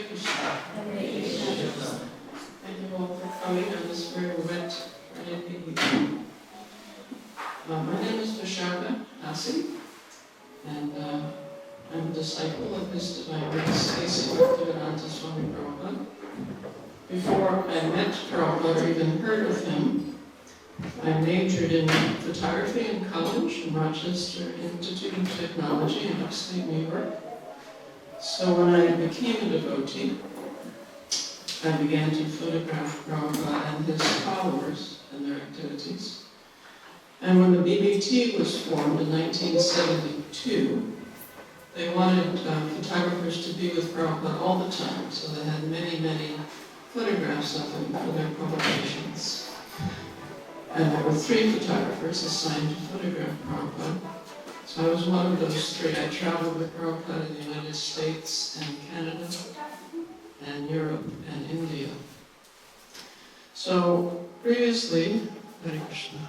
Krishna. Thank you all for coming on this very wet Friday evening. My name is Visakha Mataji, and I'm a disciple of His Divine Grace A.C. Bhaktivedanta Swami Srila Prabhupada. Before I met Prabhupada or even heard of him, I majored in photography in college in Rochester Institute of Technology in upstate New York. So when I became a devotee, I began to photograph Prabhupada and his followers and their activities. And when the BBT was formed in 1972, they wanted photographers to be with Prabhupada all the time, so they had many, many photographs of him for their publications. And there were 3 photographers assigned to photograph Prabhupada. So I was one of those 3. I traveled with Prabhupada in the United States and Canada and Europe and India. So previously, Hare Krishna.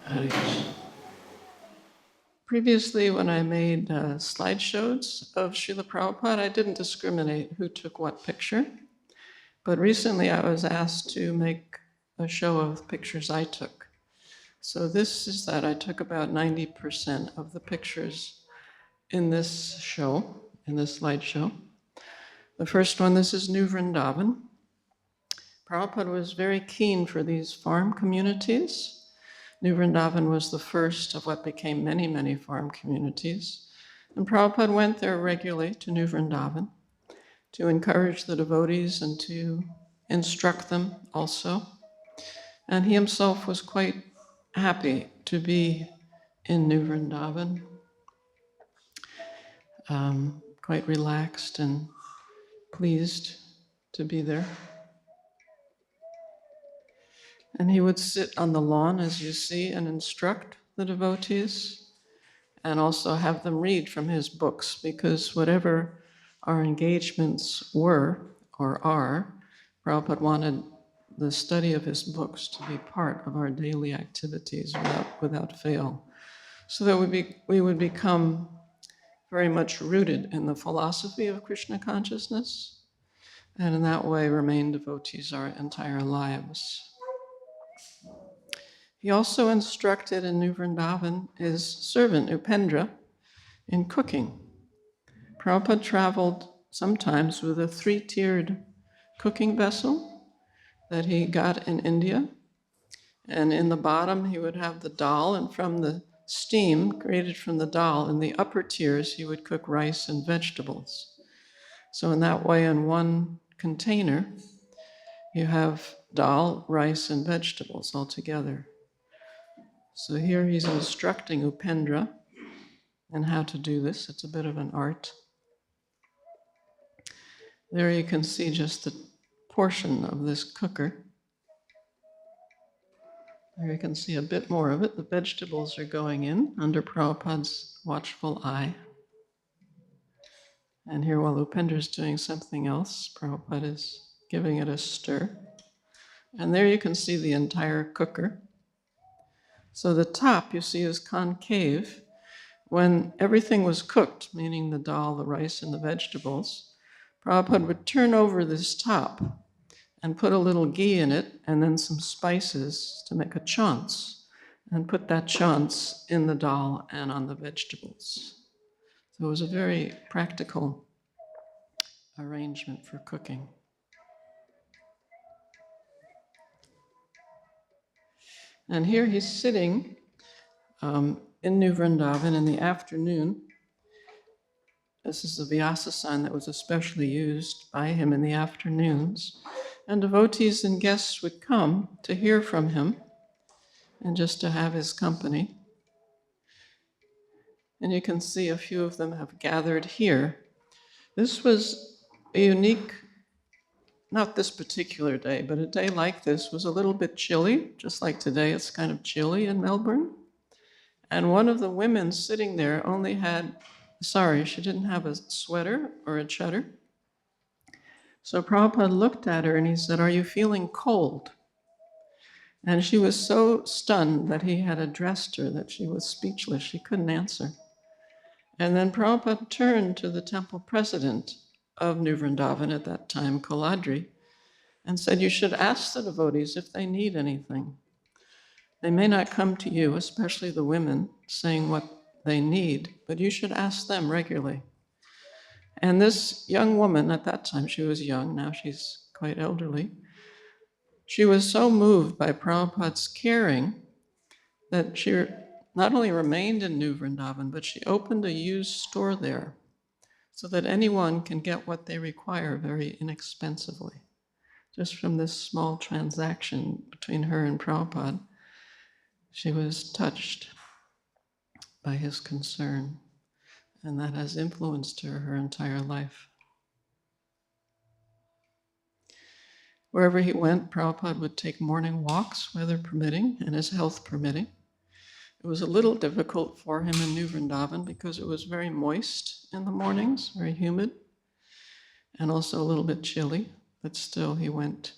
Hare Krishna. Previously, when I made slideshows of Srila Prabhupada, I didn't discriminate who took what picture. But recently I was asked to make a show of pictures I took. So this is that I took about 90% of the pictures in this show, in this slideshow. The first one, this is New Vrindaban. Prabhupada was very keen for these farm communities. New Vrindaban was the first of what became many, many farm communities. And Prabhupada went there regularly to New Vrindaban to encourage the devotees and to instruct them also. And he himself was quite happy to be in New Vrindaban, quite relaxed and pleased to be there. And he would sit on the lawn, as you see, and instruct the devotees, and also have them read from his books, because whatever our engagements were or are, Prabhupada wanted the study of his books to be part of our daily activities without fail, so that we would become very much rooted in the philosophy of Krishna consciousness, and in that way remain devotees our entire lives. He also instructed in New Vrindavan his servant Upendra in cooking. Prabhupada traveled sometimes with a 3-tiered cooking vessel that he got in India. And in the bottom, he would have the dal, and from the steam created from the dal, in the upper tiers, he would cook rice and vegetables. So in that way, in one container, you have dal, rice, and vegetables all together. So here he's instructing Upendra in how to do this. It's a bit of an art. There you can see just the portion of this cooker. There you can see a bit more of it. The vegetables are going in under Prabhupada's watchful eye. And here, while Upendra's doing something else, Prabhupada is giving it a stir. And there you can see the entire cooker. So the top, you see, is concave. When everything was cooked, meaning the dal, the rice, and the vegetables, Prabhupada would turn over this top and put a little ghee in it, and then some spices to make a chaunce, and put that chaunce in the dal and on the vegetables. So it was a very practical arrangement for cooking. And here he's sitting in New Vrindavan in the afternoon. This is the Vyasa sign that was especially used by him in the afternoons. And devotees and guests would come to hear from him and just to have his company. And you can see a few of them have gathered here. This was a unique, not this particular day, but a day like this was a little bit chilly, just like today it's kind of chilly in Melbourne. And one of the women sitting there only had, she didn't have a sweater or a chadar. So Prabhupada looked at her and he said, "Are you feeling cold?" And she was so stunned that he had addressed her that she was speechless. She couldn't answer. And then Prabhupada turned to the temple president of New Vrindavan at that time, Koladri, and said, you should ask the devotees if they need anything. They may not come to you, especially the women, saying what they need, but you should ask them regularly. And this young woman, at that time she was young, now she's quite elderly, she was so moved by Prabhupada's caring that she not only remained in New Vrindavan, but she opened a used store there so that anyone can get what they require very inexpensively. Just from this small transaction between her and Prabhupada, she was touched by his concern, and that has influenced her entire life. Wherever he went, Prabhupada would take morning walks, weather permitting, and his health permitting. It was a little difficult for him in New Vrindavan because it was very moist in the mornings, very humid, and also a little bit chilly, but still he went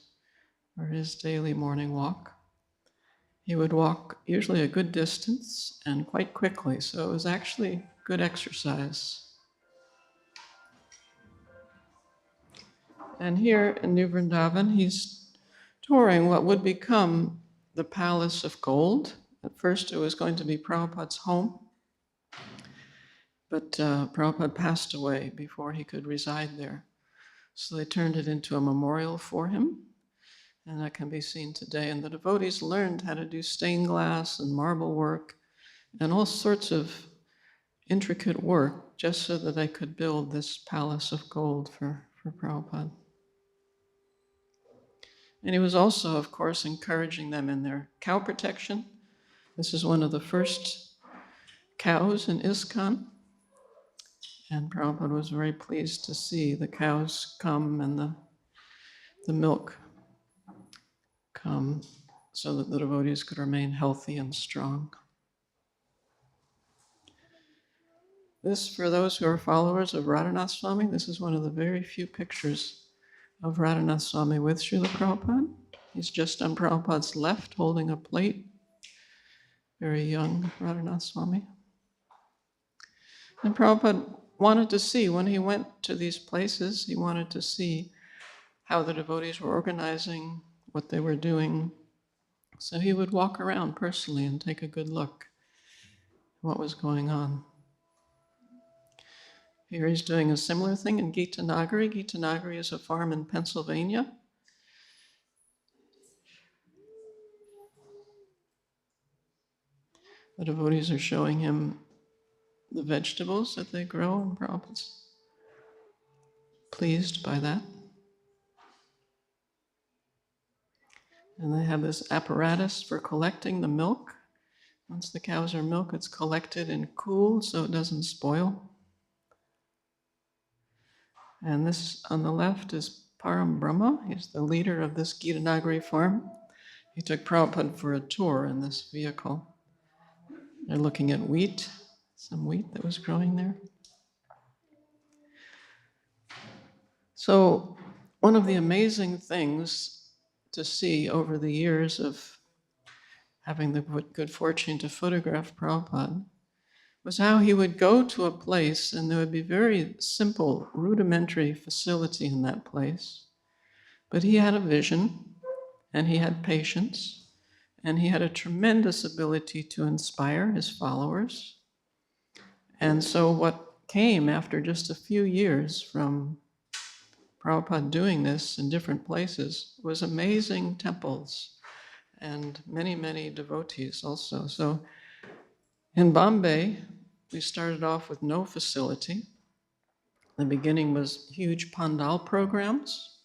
for his daily morning walk. He would walk usually a good distance and quite quickly, so it was actually good exercise. And here in New Vrindavan, he's touring what would become the Palace of Gold. At first it was going to be Prabhupada's home, but Prabhupada passed away before he could reside there. So they turned it into a memorial for him, and that can be seen today. And the devotees learned how to do stained glass and marble work and all sorts of intricate work just so that they could build this Palace of Gold for Prabhupada. And he was also, of course, encouraging them in their cow protection. This is one of the first cows in ISKCON. And Prabhupada was very pleased to see the cows come and the milk come so that the devotees could remain healthy and strong. This, for those who are followers of Radhanath Swami, this is one of the very few pictures of Radhanath Swami with Srila Prabhupada. He's just on Prabhupada's left holding a plate. Very young Radhanath Swami. And Prabhupada wanted to see, when he went to these places, he wanted to see how the devotees were organizing, what they were doing. So he would walk around personally and take a good look at what was going on. Here he's doing a similar thing in Gitanagari. Gitanagari is a farm in Pennsylvania. The devotees are showing him the vegetables that they grow, and Prabhupada's pleased by that. And they have this apparatus for collecting the milk. Once the cows are milked, it's collected and cooled so it doesn't spoil. And this on the left is Param Brahma. He's the leader of this Gitanagari farm. He took Prabhupada for a tour in this vehicle. They're looking at wheat, some wheat that was growing there. So one of the amazing things to see over the years of having the good fortune to photograph Prabhupada was how he would go to a place and there would be very simple, rudimentary facility in that place. But he had a vision, and he had patience, and he had a tremendous ability to inspire his followers. And so what came after just a few years from Prabhupada doing this in different places was amazing temples and many, many devotees also. So in Bombay, we started off with no facility. The beginning was huge pandal programs.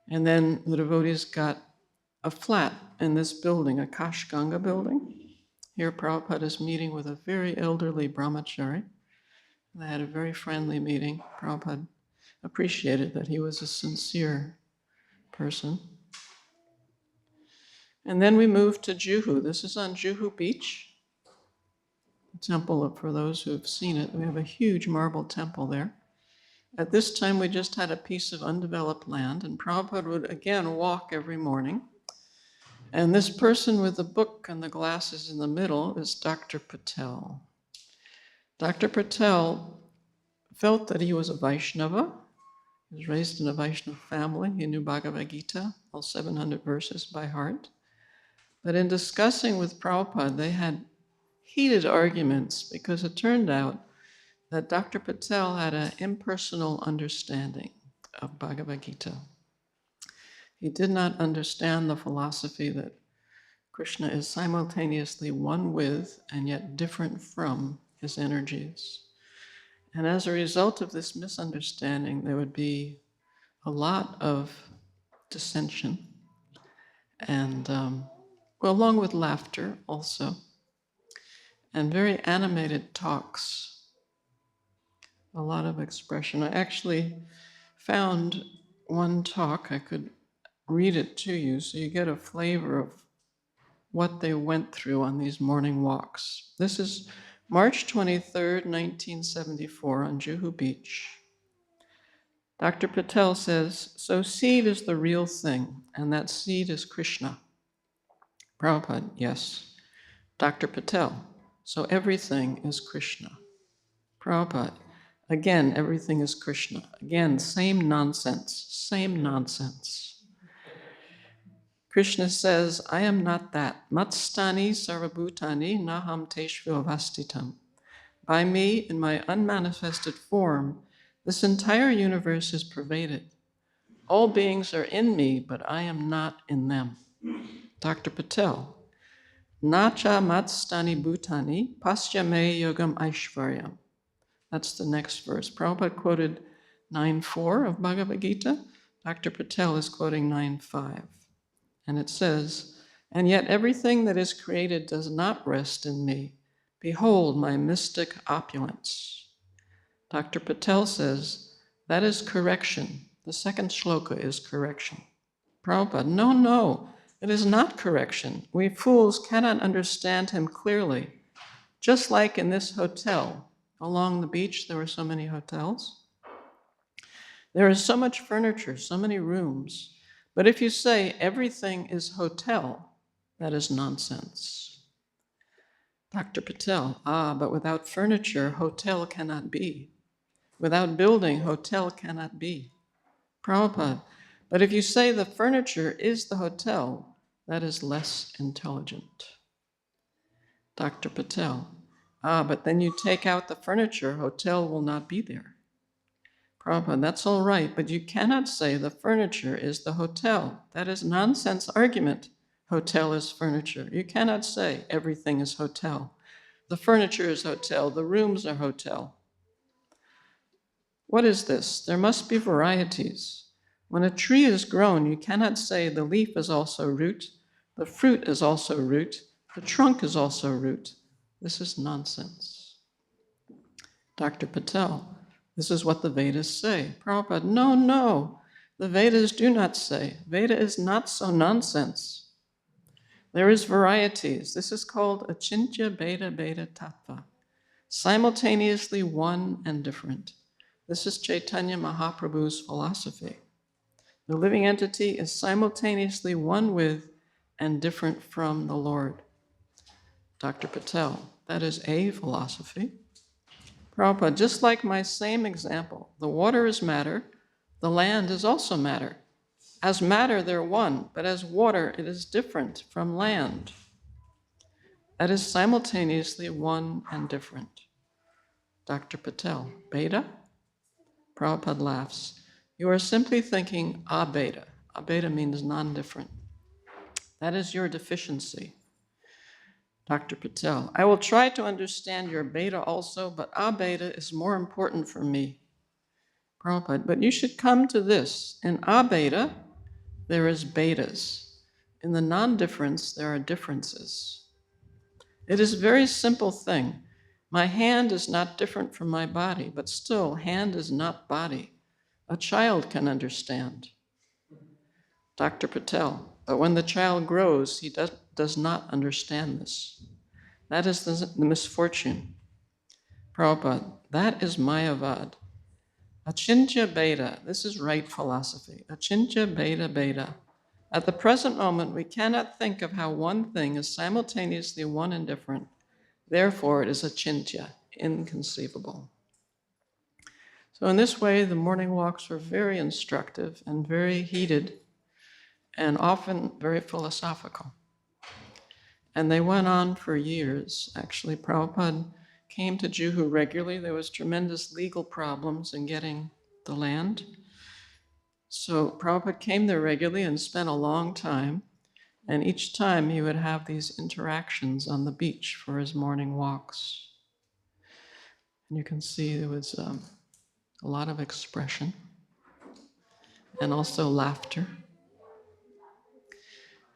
And then the devotees got a flat in this building, a Kash Ganga building. Here Prabhupada is meeting with a very elderly brahmachari. They had a very friendly meeting. Prabhupada appreciated that he was a sincere person. And then we moved to Juhu. This is on Juhu Beach. The temple, for those who have seen it, we have a huge marble temple there. At this time, we just had a piece of undeveloped land, and Prabhupada would again walk every morning. And this person with the book and the glasses in the middle is Dr. Patel. Dr. Patel felt that he was a Vaishnava. He was raised in a Vaishnava family. He knew Bhagavad Gita, all 700 verses by heart. But in discussing with Prabhupada, they had heated arguments because it turned out that Dr. Patel had an impersonal understanding of Bhagavad Gita. He did not understand the philosophy that Krishna is simultaneously one with and yet different from his energies. And as a result of this misunderstanding, there would be a lot of dissension and, along with laughter also, and very animated talks, a lot of expression. I actually found one talk, I could read it to you so you get a flavor of what they went through on these morning walks. This is March 23rd, 1974 on Juhu Beach. Dr. Patel says, so seed is the real thing, and that seed is Krishna. Prabhupada, yes. Dr. Patel, so everything is Krishna. Prabhupada, again, everything is Krishna. Again, same nonsense, same nonsense. Krishna says, I am not that. Matstani sarvabhutani naham teshvu avastitam. By me, in my unmanifested form, this entire universe is pervaded. All beings are in me, but I am not in them. Dr. Patel, Nacha matstani bhutani pasya me yogam aishvaryam. That's the next verse. Prabhupada quoted 9.4 of Bhagavad Gita. Dr. Patel is quoting 9.5. And it says, and yet everything that is created does not rest in me. Behold my mystic opulence. Dr. Patel says, that is correction. The second shloka is correction. Prabhupada, no, it is not correction. We fools cannot understand him clearly. Just like in this hotel, along the beach, there were so many hotels. There is so much furniture, so many rooms. But if you say everything is hotel, that is nonsense. Dr. Patel, but without furniture, hotel cannot be. Without building, hotel cannot be. Prabhupada, but if you say the furniture is the hotel, that is less intelligent. Dr. Patel, but then you take out the furniture, hotel will not be there. Prabhupada, that's all right, but you cannot say the furniture is the hotel. That is nonsense argument. Hotel is furniture. You cannot say everything is hotel. The furniture is hotel, the rooms are hotel. What is this? There must be varieties. When a tree is grown, you cannot say the leaf is also root, the fruit is also root, the trunk is also root. This is nonsense. Dr. Patel, this is what the Vedas say. Prabhupada, no, the Vedas do not say. Veda is not so nonsense. There is varieties. This is called achintya bheda tattva, simultaneously one and different. This is Chaitanya Mahaprabhu's philosophy. The living entity is simultaneously one with and different from the Lord. Dr. Patel, that is a philosophy. Prabhupada, just like my same example, the water is matter, the land is also matter. As matter, they're one, but as water, it is different from land. That is simultaneously one and different. Dr. Patel, beta? Prabhupada laughs. You are simply thinking abeta. Abeta means non-different. That is your deficiency. Dr. Patel, I will try to understand your beta also, but abeta is more important for me. Prabhupada, but you should come to this. In abeta, there is betas. In the non-difference, there are differences. It is a very simple thing. My hand is not different from my body, but still, hand is not body. A child can understand. Dr. Patel, but when the child grows, he does not understand this. That is the misfortune. Prabhupada, that is Mayavad. Achintya bheda, this is right philosophy. Achintya bheda. At the present moment, we cannot think of how one thing is simultaneously one and different. Therefore, it is achintya, inconceivable. So in this way, the morning walks were very instructive and very heated and often very philosophical. And they went on for years. Actually, Prabhupada came to Juhu regularly. There was tremendous legal problems in getting the land. So Prabhupada came there regularly and spent a long time. And each time he would have these interactions on the beach for his morning walks. And you can see there was a lot of expression and also laughter.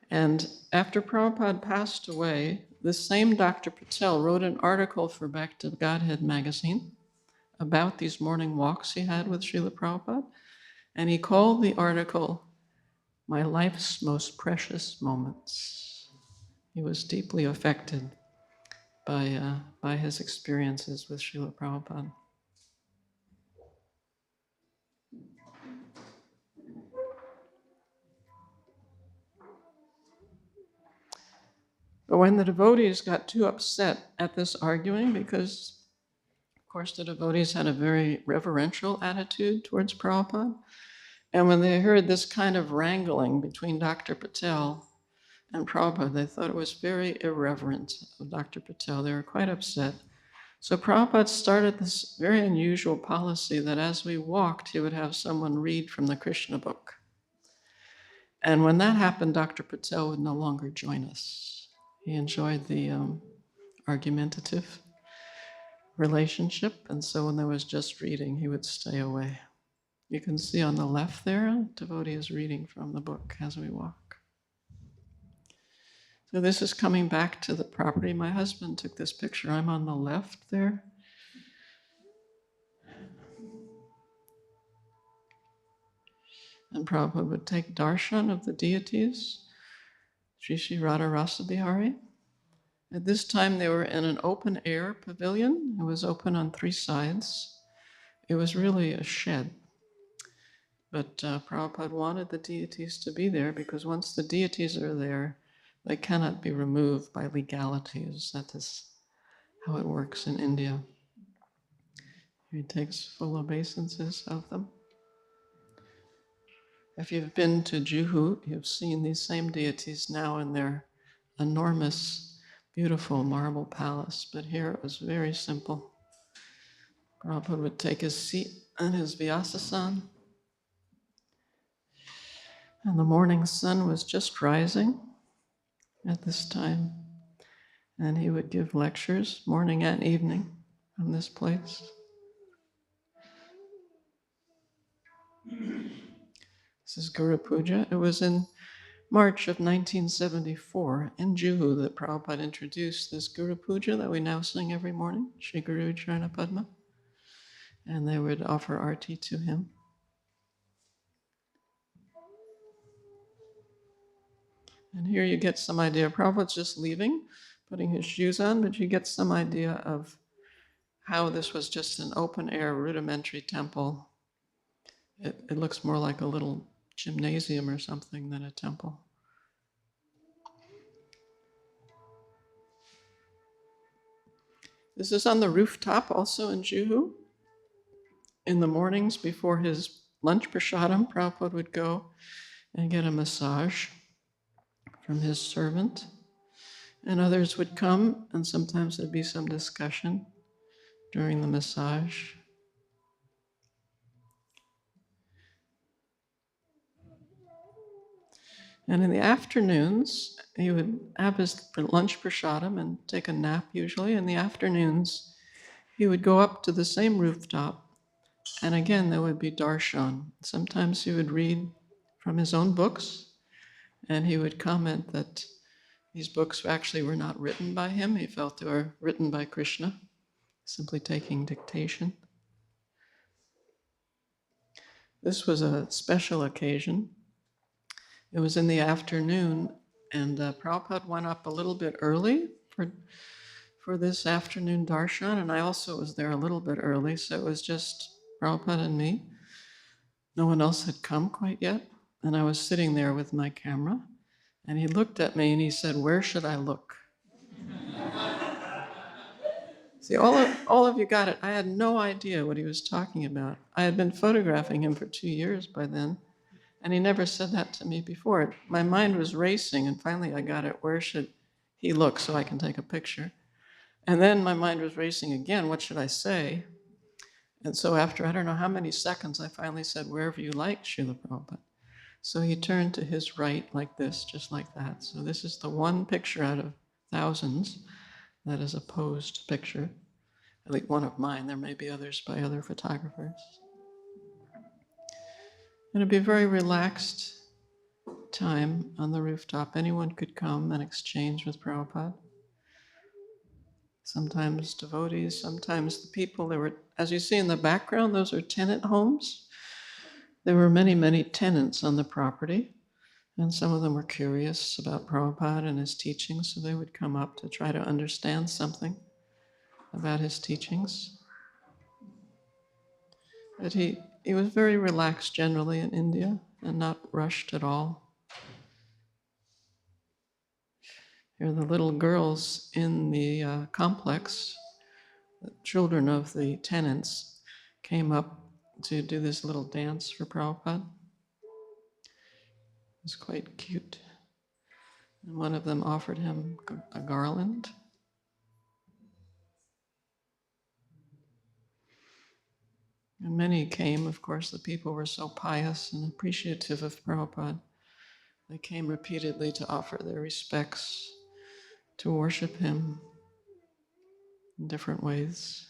And after Prabhupada passed away, this same Dr. Patel wrote an article for Bhaktivedanta Godhead magazine about these morning walks he had with Srila Prabhupada. And he called the article, "My Life's Most Precious Moments." He was deeply affected by his experiences with Srila Prabhupada. But when the devotees got too upset at this arguing, because of course the devotees had a very reverential attitude towards Prabhupada, and when they heard this kind of wrangling between Dr. Patel and Prabhupada, they thought it was very irreverent of Dr. Patel. They were quite upset. So Prabhupada started this very unusual policy that as we walked, he would have someone read from the Krishna book. And when that happened, Dr. Patel would no longer join us. He enjoyed the argumentative relationship, and so when there was just reading, he would stay away. You can see on the left there, a devotee is reading from the book as we walk. So this is coming back to the property. My husband took this picture. I'm on the left there. And Prabhupada would take darshan of the deities, Sri Sri Radha Rasa Bihari. At this time, they were in an open-air pavilion. It was open on 3 sides. It was really a shed. But Prabhupada wanted the deities to be there because once the deities are there, they cannot be removed by legalities. That is how it works in India. He takes full obeisances of them. If you've been to Juhu, you've seen these same deities now in their enormous, beautiful marble palace, but here it was very simple. Prabhupada would take his seat on his Vyasasana, and the morning sun was just rising at this time, and he would give lectures morning and evening from this place. This is Guru Puja. It was in March of 1974 in Juhu that Prabhupada introduced this Guru Puja that we now sing every morning, Shri Guru Charana Padma, and they would offer arti to him. And here you get some idea. Prabhupada's just leaving, putting his shoes on, but you get some idea of how this was just an open-air rudimentary temple. It looks more like a little gymnasium or something than a temple. This is on the rooftop also in Juhu. In the mornings before his lunch prasadam, Prabhupada would go and get a massage from his servant. And others would come, and sometimes there'd be some discussion during the massage. And in the afternoons, he would have his lunch prasadam and take a nap usually. In the afternoons, he would go up to the same rooftop, and again, there would be darshan. Sometimes he would read from his own books, and he would comment that these books actually were not written by him. He felt they were written by Krishna, simply taking dictation. This was a special occasion. It was in the afternoon, and Prabhupada went up a little bit early for this afternoon darshan, and I also was there a little bit early, so it was just Prabhupada and me. No one else had come quite yet. and I was sitting there with my camera, and he looked at me and he said, "Where should I look?" See, all of you got it. I had no idea what he was talking about. I had been photographing him for 2 years by then, and he never said that to me before. My mind was racing, and finally I got it. Where should he look so I can take a picture? And then my mind was racing again. What should I say? And so after I don't know how many seconds, I finally said, "Wherever you like, Srila Prabhupada." So he turned to his right like this, just like that. So this is the one picture out of thousands that is a posed picture, at least one of mine. There may be others by other photographers. And it'd be a very relaxed time on the rooftop. Anyone could come and exchange with Prabhupada. Sometimes devotees, sometimes the people. There were, as you see in the background, those are tenant homes. There were many, many tenants on the property, and some of them were curious about Prabhupada and his teachings, so they would come up to try to understand something about his teachings. But he was very relaxed generally in India and not rushed at all. Here are the little girls in the complex. The children of the tenants came up to do this little dance for Prabhupada. It was quite cute. And one of them offered him a garland. And many came, of course, the people were so pious and appreciative of Prabhupada. They came repeatedly to offer their respects, to worship him in different ways.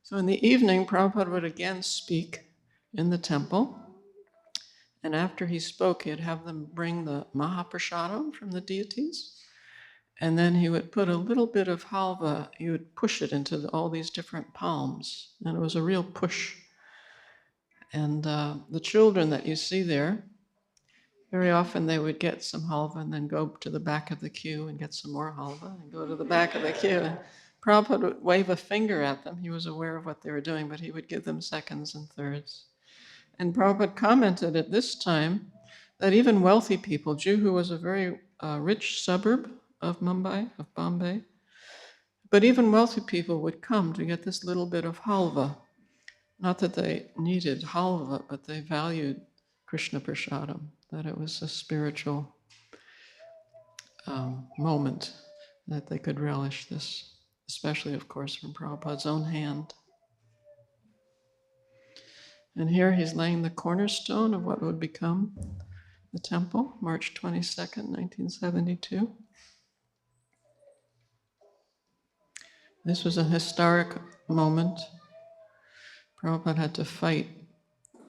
So in the evening, Prabhupada would again speak in the temple. And after he spoke, he'd have them bring the Mahaprasadam from the deities. And then he would put a little bit of halva, he would push it into all these different palms. And it was a real push. And the children that you see there, very often they would get some halva and then go to the back of the queue and get some more halva and go to the back of the queue. And Prabhupada would wave a finger at them. He was aware of what they were doing, but he would give them seconds and thirds. And Prabhupada commented at this time that even wealthy people, Juhu was a very rich suburb of Mumbai, of Bombay, but even wealthy people would come to get this little bit of halva. Not that they needed halva, but they valued Krishna Prasadam, that it was a spiritual moment that they could relish this, especially, of course, from Prabhupada's own hand. And here he's laying the cornerstone of what would become the temple, March 22nd, 1972. This was a historic moment. Prabhupada had to fight.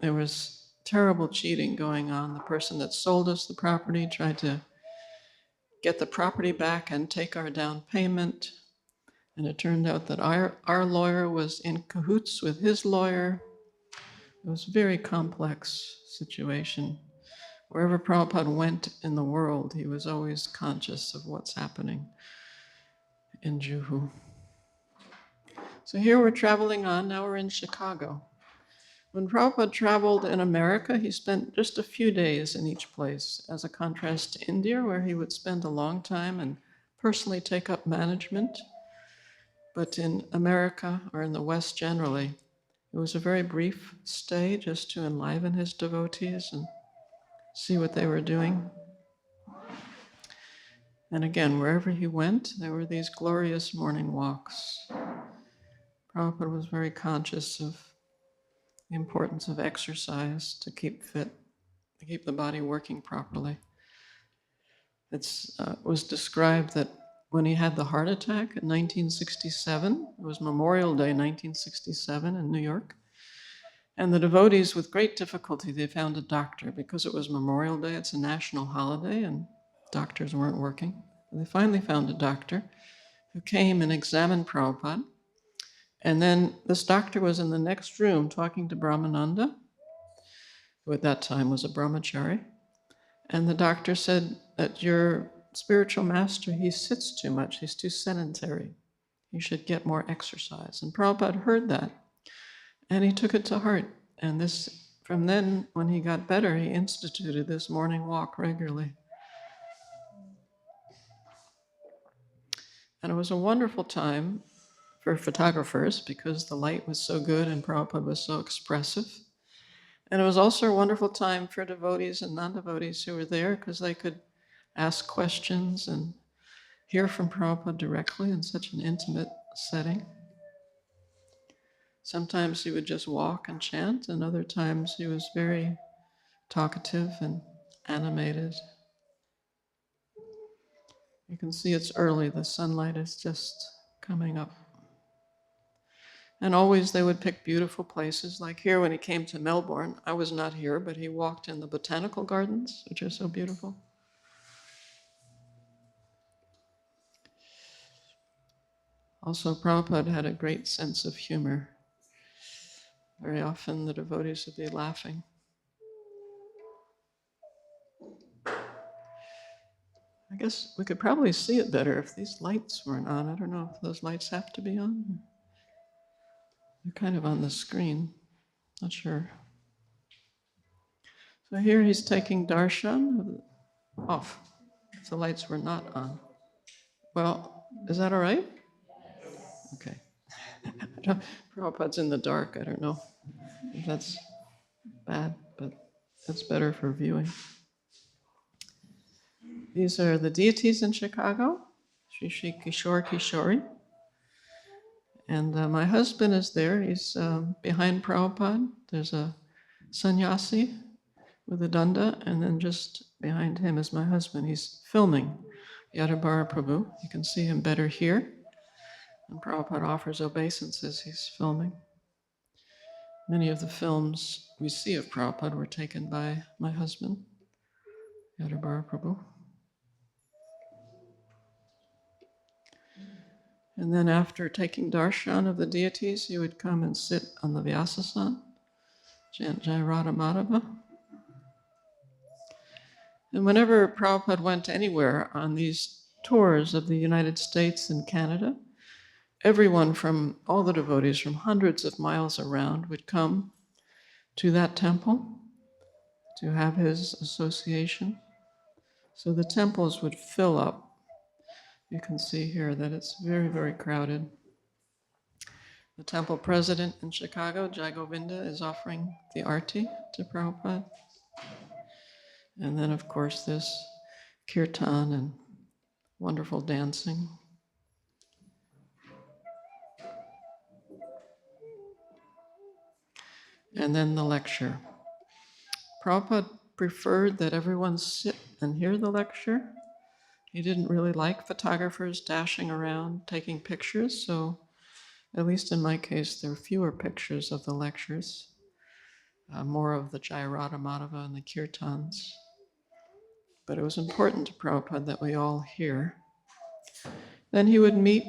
There was terrible cheating going on. The person that sold us the property tried to get the property back and take our down payment. And it turned out that our lawyer was in cahoots with his lawyer. It was a very complex situation. Wherever Prabhupada went in the world, he was always conscious of what's happening in Juhu. So here we're traveling on, now we're in Chicago. When Prabhupada traveled in America, he spent just a few days in each place, as a contrast to India, where he would spend a long time and personally take up management. But in America, or in the West generally, it was a very brief stay just to enliven his devotees and see what they were doing. And again, wherever he went, there were these glorious morning walks. Prabhupada was very conscious of the importance of exercise to keep fit, to keep the body working properly. It was described that when he had the heart attack in 1967, it was Memorial Day 1967 in New York, and the devotees, with great difficulty, they found a doctor because it was Memorial Day, it's a national holiday, and doctors weren't working. And they finally found a doctor who came and examined Prabhupada. And then this doctor was in the next room talking to Brahmananda, who at that time was a brahmachari. And the doctor said that your spiritual master, he sits too much, he's too sedentary. You should get more exercise. And Prabhupada heard that, and he took it to heart. And this, from then, when he got better, he instituted this morning walk regularly. And it was a wonderful time for photographers because the light was so good and Prabhupada was so expressive. And it was also a wonderful time for devotees and non-devotees who were there because they could ask questions and hear from Prabhupada directly in such an intimate setting. Sometimes he would just walk and chant, and other times he was very talkative and animated. You can see it's early, the sunlight is just coming up. And always they would pick beautiful places, like here when he came to Melbourne. I was not here, but he walked in the botanical gardens, which are so beautiful. Also, Prabhupada had a great sense of humor. Very often the devotees would be laughing. I guess we could probably see it better if these lights weren't on. I don't know if those lights have to be on. They're kind of on the screen. Not sure. So here he's taking darshan off. If the lights were not on. Well, is that all right? Okay. Prabhupada's in the dark. I don't know if that's bad, but that's better for viewing. These are the deities in Chicago, Sri Sri Kishore Kishori. And my husband is there. He's behind Prabhupada. There's a sannyasi with a danda, and then just behind him is my husband. He's filming Yadubara Prabhu. You can see him better here. And Prabhupada offers obeisances. He's filming. Many of the films we see of Prabhupada were taken by my husband, Yadubara Prabhu. And then after taking darshan of the deities, he would come and sit on the Vyasasan, chant Jai Radha Madhava. And whenever Prabhupada went anywhere on these tours of the United States and Canada, everyone from all the devotees from hundreds of miles around would come to that temple to have his association. So the temples would fill up. You can see here that it's very, very crowded. The temple president in Chicago, Jai Govinda, is offering the arti to Prabhupada. And then, of course, there's kirtan and wonderful dancing. And then the lecture. Prabhupada preferred that everyone sit and hear the lecture. He didn't really like photographers dashing around taking pictures, so at least in my case, there are fewer pictures of the lectures, more of the Jai Radha Madhava and the kirtans. But it was important to Prabhupada that we all hear. Then he would meet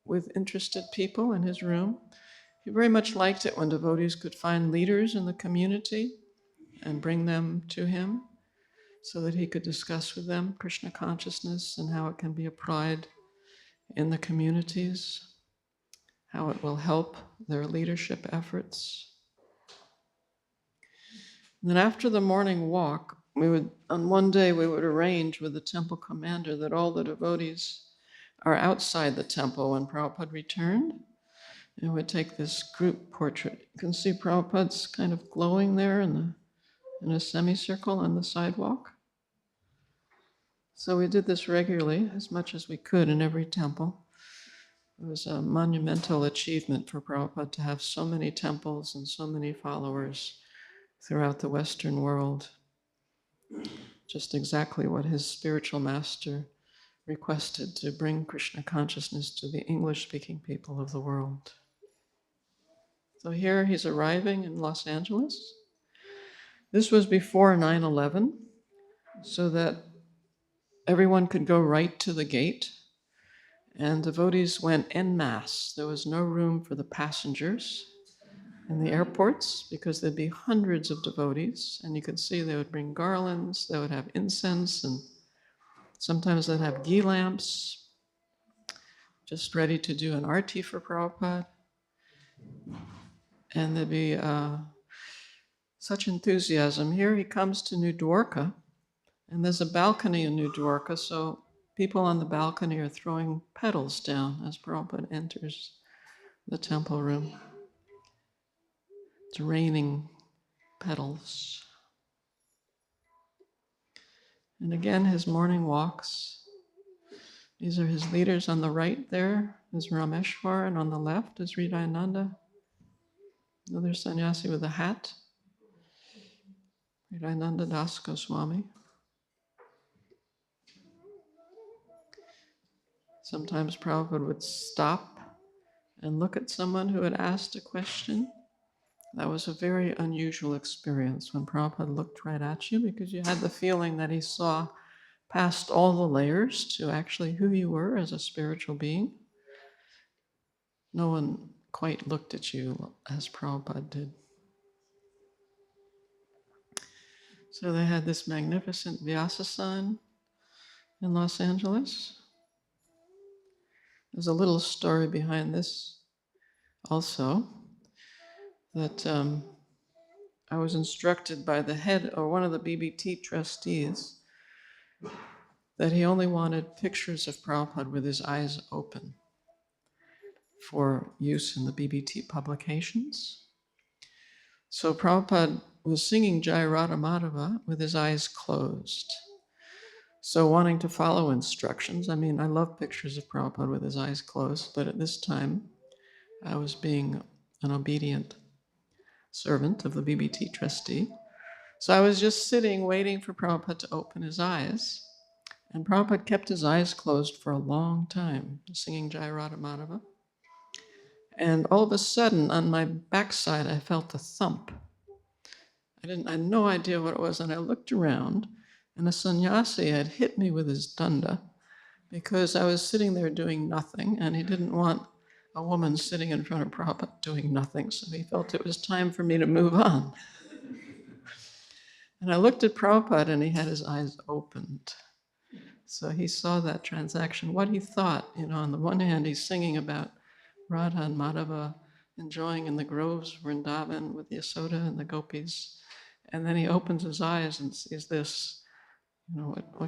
with interested people in his room. He very much liked it when devotees could find leaders in the community and bring them to him so that he could discuss with them Krishna consciousness and how it can be applied in the communities, how it will help their leadership efforts. And then after the morning walk, on one day we would arrange with the temple commander that all the devotees are outside the temple when Prabhupada returned. And we'd take this group portrait. You can see Prabhupada's kind of glowing there in a semicircle on the sidewalk. So we did this regularly, as much as we could in every temple. It was a monumental achievement for Prabhupada to have so many temples and so many followers throughout the Western world. Just exactly what his spiritual master requested, to bring Krishna consciousness to the English-speaking people of the world. So here he's arriving in Los Angeles. This was before 9/11, so that everyone could go right to the gate, and devotees went en masse. There was no room for the passengers in the airports because there'd be hundreds of devotees, and you could see they would bring garlands, they would have incense, and sometimes they'd have ghee lamps, just ready to do an arti for Prabhupada. And there'd be such enthusiasm. Here he comes to New Dwarka, and there's a balcony in New Dwarka, so people on the balcony are throwing petals down as Prabhupada enters the temple room. It's raining petals. And again, his morning walks. These are his leaders on the right there, is Rameshwar, and on the left is Hridayananda, another sannyasi with a hat, Hridayananda Das Goswami. Sometimes Prabhupada would stop and look at someone who had asked a question. That was a very unusual experience when Prabhupada looked right at you, because you had the feeling that he saw past all the layers to actually who you were as a spiritual being. No one quite looked at you as Prabhupada did. So they had this magnificent Vyasa sign in Los Angeles. There's a little story behind this also, that I was instructed by the head or one of the BBT trustees that he only wanted pictures of Prabhupada with his eyes open for use in the BBT publications. So Prabhupada was singing Jai Radha Madhava with his eyes closed. So wanting to follow instructions, I mean, I love pictures of Prabhupada with his eyes closed, but at this time, I was being an obedient servant of the BBT trustee. So I was just sitting, waiting for Prabhupada to open his eyes. And Prabhupada kept his eyes closed for a long time, singing Jai Radha Madhava. And all of a sudden, on my backside, I felt a thump. I had no idea what it was, and I looked around, and a sannyasi had hit me with his danda because I was sitting there doing nothing, and he didn't want a woman sitting in front of Prabhupada doing nothing, so he felt it was time for me to move on. And I looked at Prabhupada, and he had his eyes opened. So he saw that transaction, what he thought, on the one hand, he's singing about Radha and Madhava enjoying in the groves of Vrindaban with Yasoda and the gopis. And then he opens his eyes and sees this. Who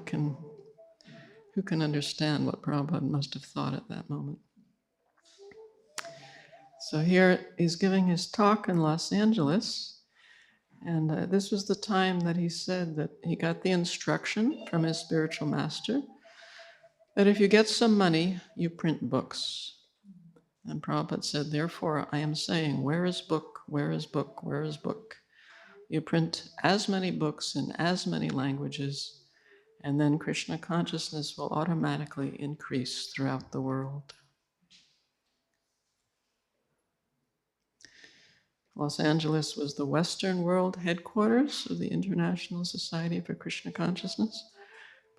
can understand what Prabhupada must have thought at that moment? So here he's giving his talk in Los Angeles. And this was the time that he said that he got the instruction from his spiritual master that if you get some money, you print books. And Prabhupada said, therefore, I am saying, where is book, where is book, where is book? You print as many books in as many languages, and then Krishna consciousness will automatically increase throughout the world. Los Angeles was the Western world headquarters of the International Society for Krishna Consciousness.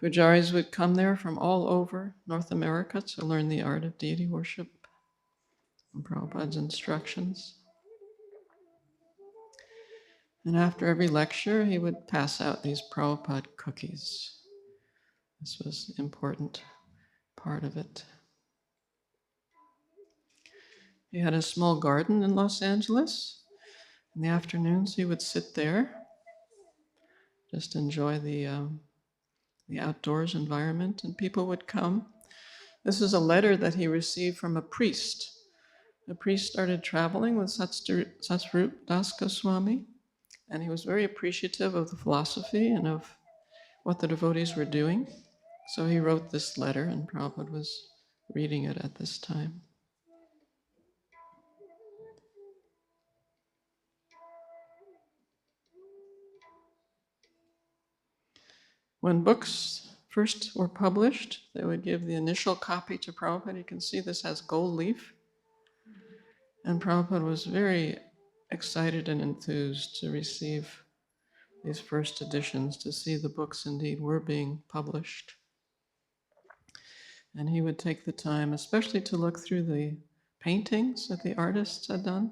Pujaris would come there from all over North America to learn the art of deity worship and Prabhupada's instructions. And after every lecture, he would pass out these Prabhupada cookies. This was an important part of it. He had a small garden in Los Angeles. In the afternoons, he would sit there, just enjoy the outdoors environment, and people would come. This is a letter that he received from a priest. The priest started traveling with Satsvarup Das Goswami, and he was very appreciative of the philosophy and of what the devotees were doing. So he wrote this letter, and Prabhupada was reading it at this time. When books first were published, they would give the initial copy to Prabhupada. You can see this has gold leaf. And Prabhupada was very excited and enthused to receive these first editions, to see the books indeed were being published. And he would take the time, especially to look through the paintings that the artists had done.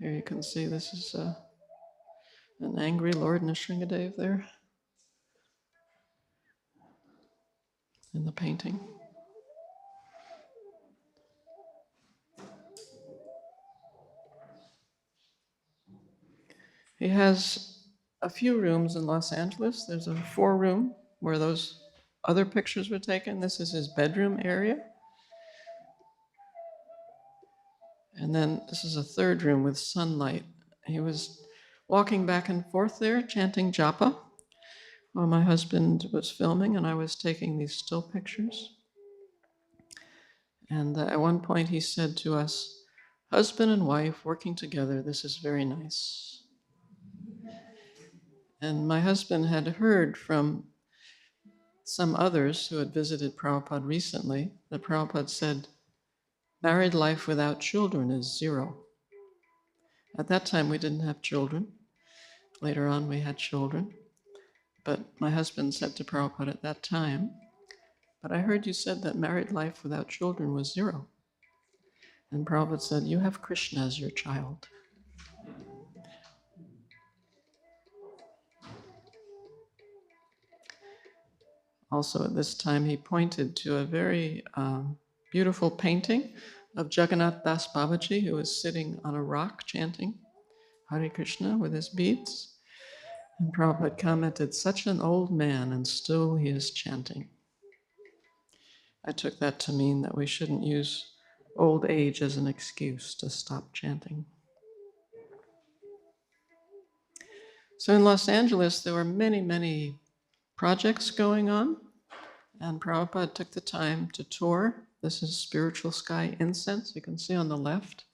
Here you can see this is an angry Lord Nrsimhadev there in the painting. He has a few rooms in Los Angeles. There's a 4-room where those other pictures were taken. This is his bedroom area. And then this is a 3rd room with sunlight. He was walking back and forth there, chanting japa, while my husband was filming and I was taking these still pictures. And at one point he said to us, "Husband and wife working together, this is very nice." And my husband had heard from some others who had visited Prabhupada recently that Prabhupada said, "Married life without children is 0. At that time, we didn't have children. Later on, we had children. But my husband said to Prabhupada at that time, "But I heard you said that married life without children was 0. And Prabhupada said, "You have Krishna as your child." Also at this time, he pointed to a very beautiful painting of Jagannath Das Babaji, who was sitting on a rock chanting Hare Krishna with his beads. And Prabhupada commented, "Such an old man, and still he is chanting." I took that to mean that we shouldn't use old age as an excuse to stop chanting. So in Los Angeles, there were many, many projects going on, and Prabhupada took the time to tour. This is Spiritual Sky incense. You can see on the left,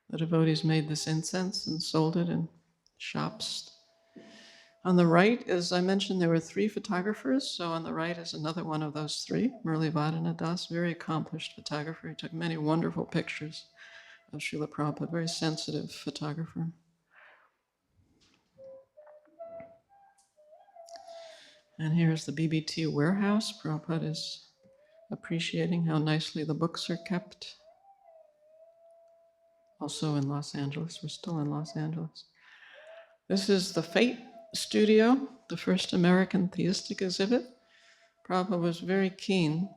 the devotees made this incense and sold it in shops. On the right, as I mentioned, there were 3 photographers. So on the right is another one of those 3, Bhaktivedanta Swami, very accomplished photographer. He took many wonderful pictures of Srila Prabhupada, very sensitive photographer. And here's the BBT warehouse. Prabhupada is appreciating how nicely the books are kept. Also in Los Angeles. We're still in Los Angeles. This is the Fate Studio, the first American theistic exhibit. Prabhupada was very keen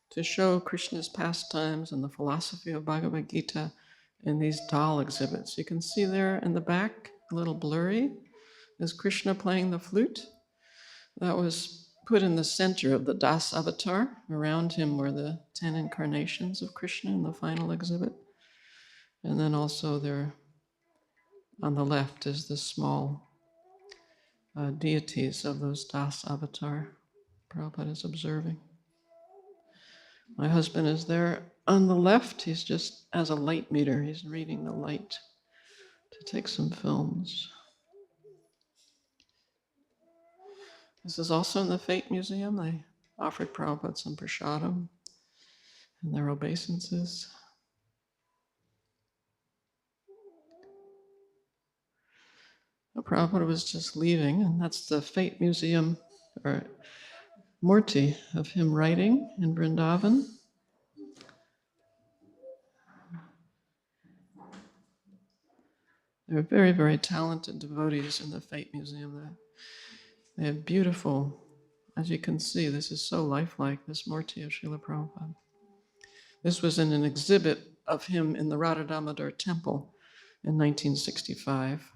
to show Krishna's pastimes and the philosophy of Bhagavad Gita in these doll exhibits. You can see there in the back, a little blurry, is Krishna playing the flute. That was put in the center of the Das avatar. Around him were the 10 incarnations of Krishna in the final exhibit. And then also there on the left is the small deities of those Das avatar Prabhupada is observing. My husband is there on the left. He's just as a light meter. He's reading the light to take some films. This is also in the Fate Museum. They offered Prabhupada some prasadam and their obeisances. Prabhupada was just leaving, and that's the Fate Museum, or Murti of him writing in Vrindaban. There are very, very talented devotees in the Fate Museum. They have beautiful, as you can see, this is so lifelike, this Murti of Srila Prabhupada. This was in an exhibit of him in the Radha Damodar Temple in 1965,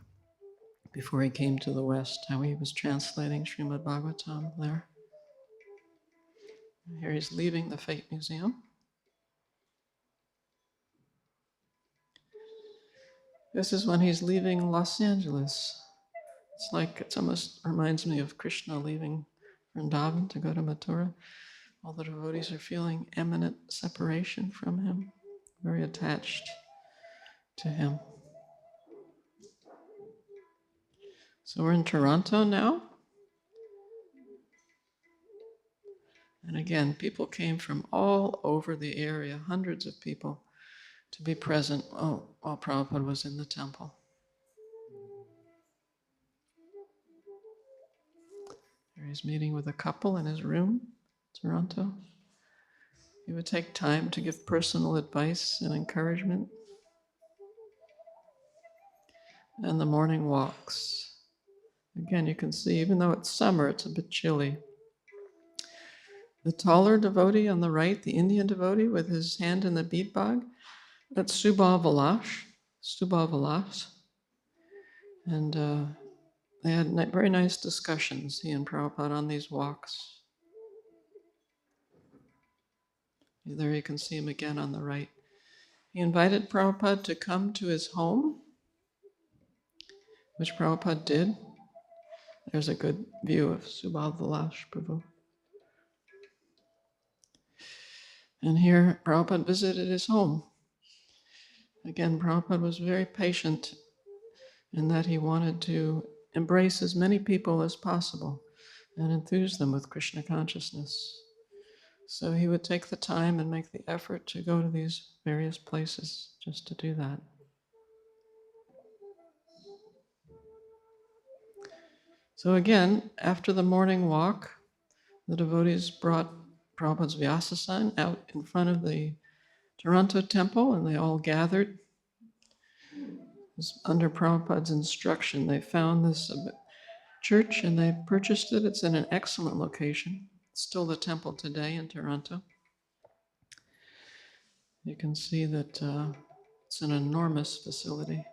before he came to the West, how he was translating Śrīmad Bhāgavatam there. Here he's leaving the Fate Museum. This is when he's leaving Los Angeles. It almost reminds me of Krishna leaving Vrindaban to go to Mathura. All the devotees are feeling eminent separation from him, very attached to him. So we're in Toronto now. And again, people came from all over the area, hundreds of people, to be present while Prabhupada was in the temple. Here he's meeting with a couple in his room, Toronto. He would take time to give personal advice and encouragement. And the morning walks. Again, you can see, even though it's summer, it's a bit chilly. The taller devotee on the right, the Indian devotee with his hand in the bead bag, that's Subal Vilas. And they had very nice discussions, he and Prabhupada, on these walks. There you can see him again on the right. He invited Prabhupada to come to his home, which Prabhupada did. There's a good view of Subal Vilash Prabhu. And here Prabhupada visited his home. Again, Prabhupada was very patient in that he wanted to embrace as many people as possible and enthuse them with Krishna consciousness. So he would take the time and make the effort to go to these various places just to do that. So again, after the morning walk, the devotees brought Prabhupada's Vyasa sign out in front of the Toronto temple, and they all gathered. Under Prabhupada's instruction, they found this church and they purchased it. It's in an excellent location. It's still the temple today in Toronto. You can see that it's an enormous facility.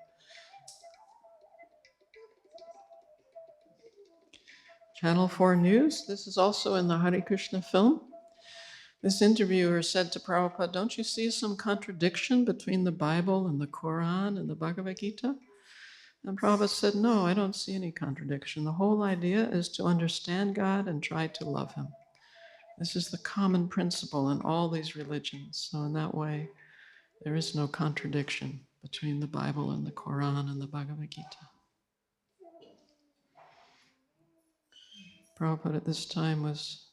Channel 4 News, this is also in the Hare Krishna film. This interviewer said to Prabhupada, "Don't you see some contradiction between the Bible and the Quran and the Bhagavad Gita?" And Prabhupada said, "No, I don't see any contradiction. The whole idea is to understand God and try to love Him. This is the common principle in all these religions. So in that way, there is no contradiction between the Bible and the Quran and the Bhagavad Gita." Prabhupada at this time was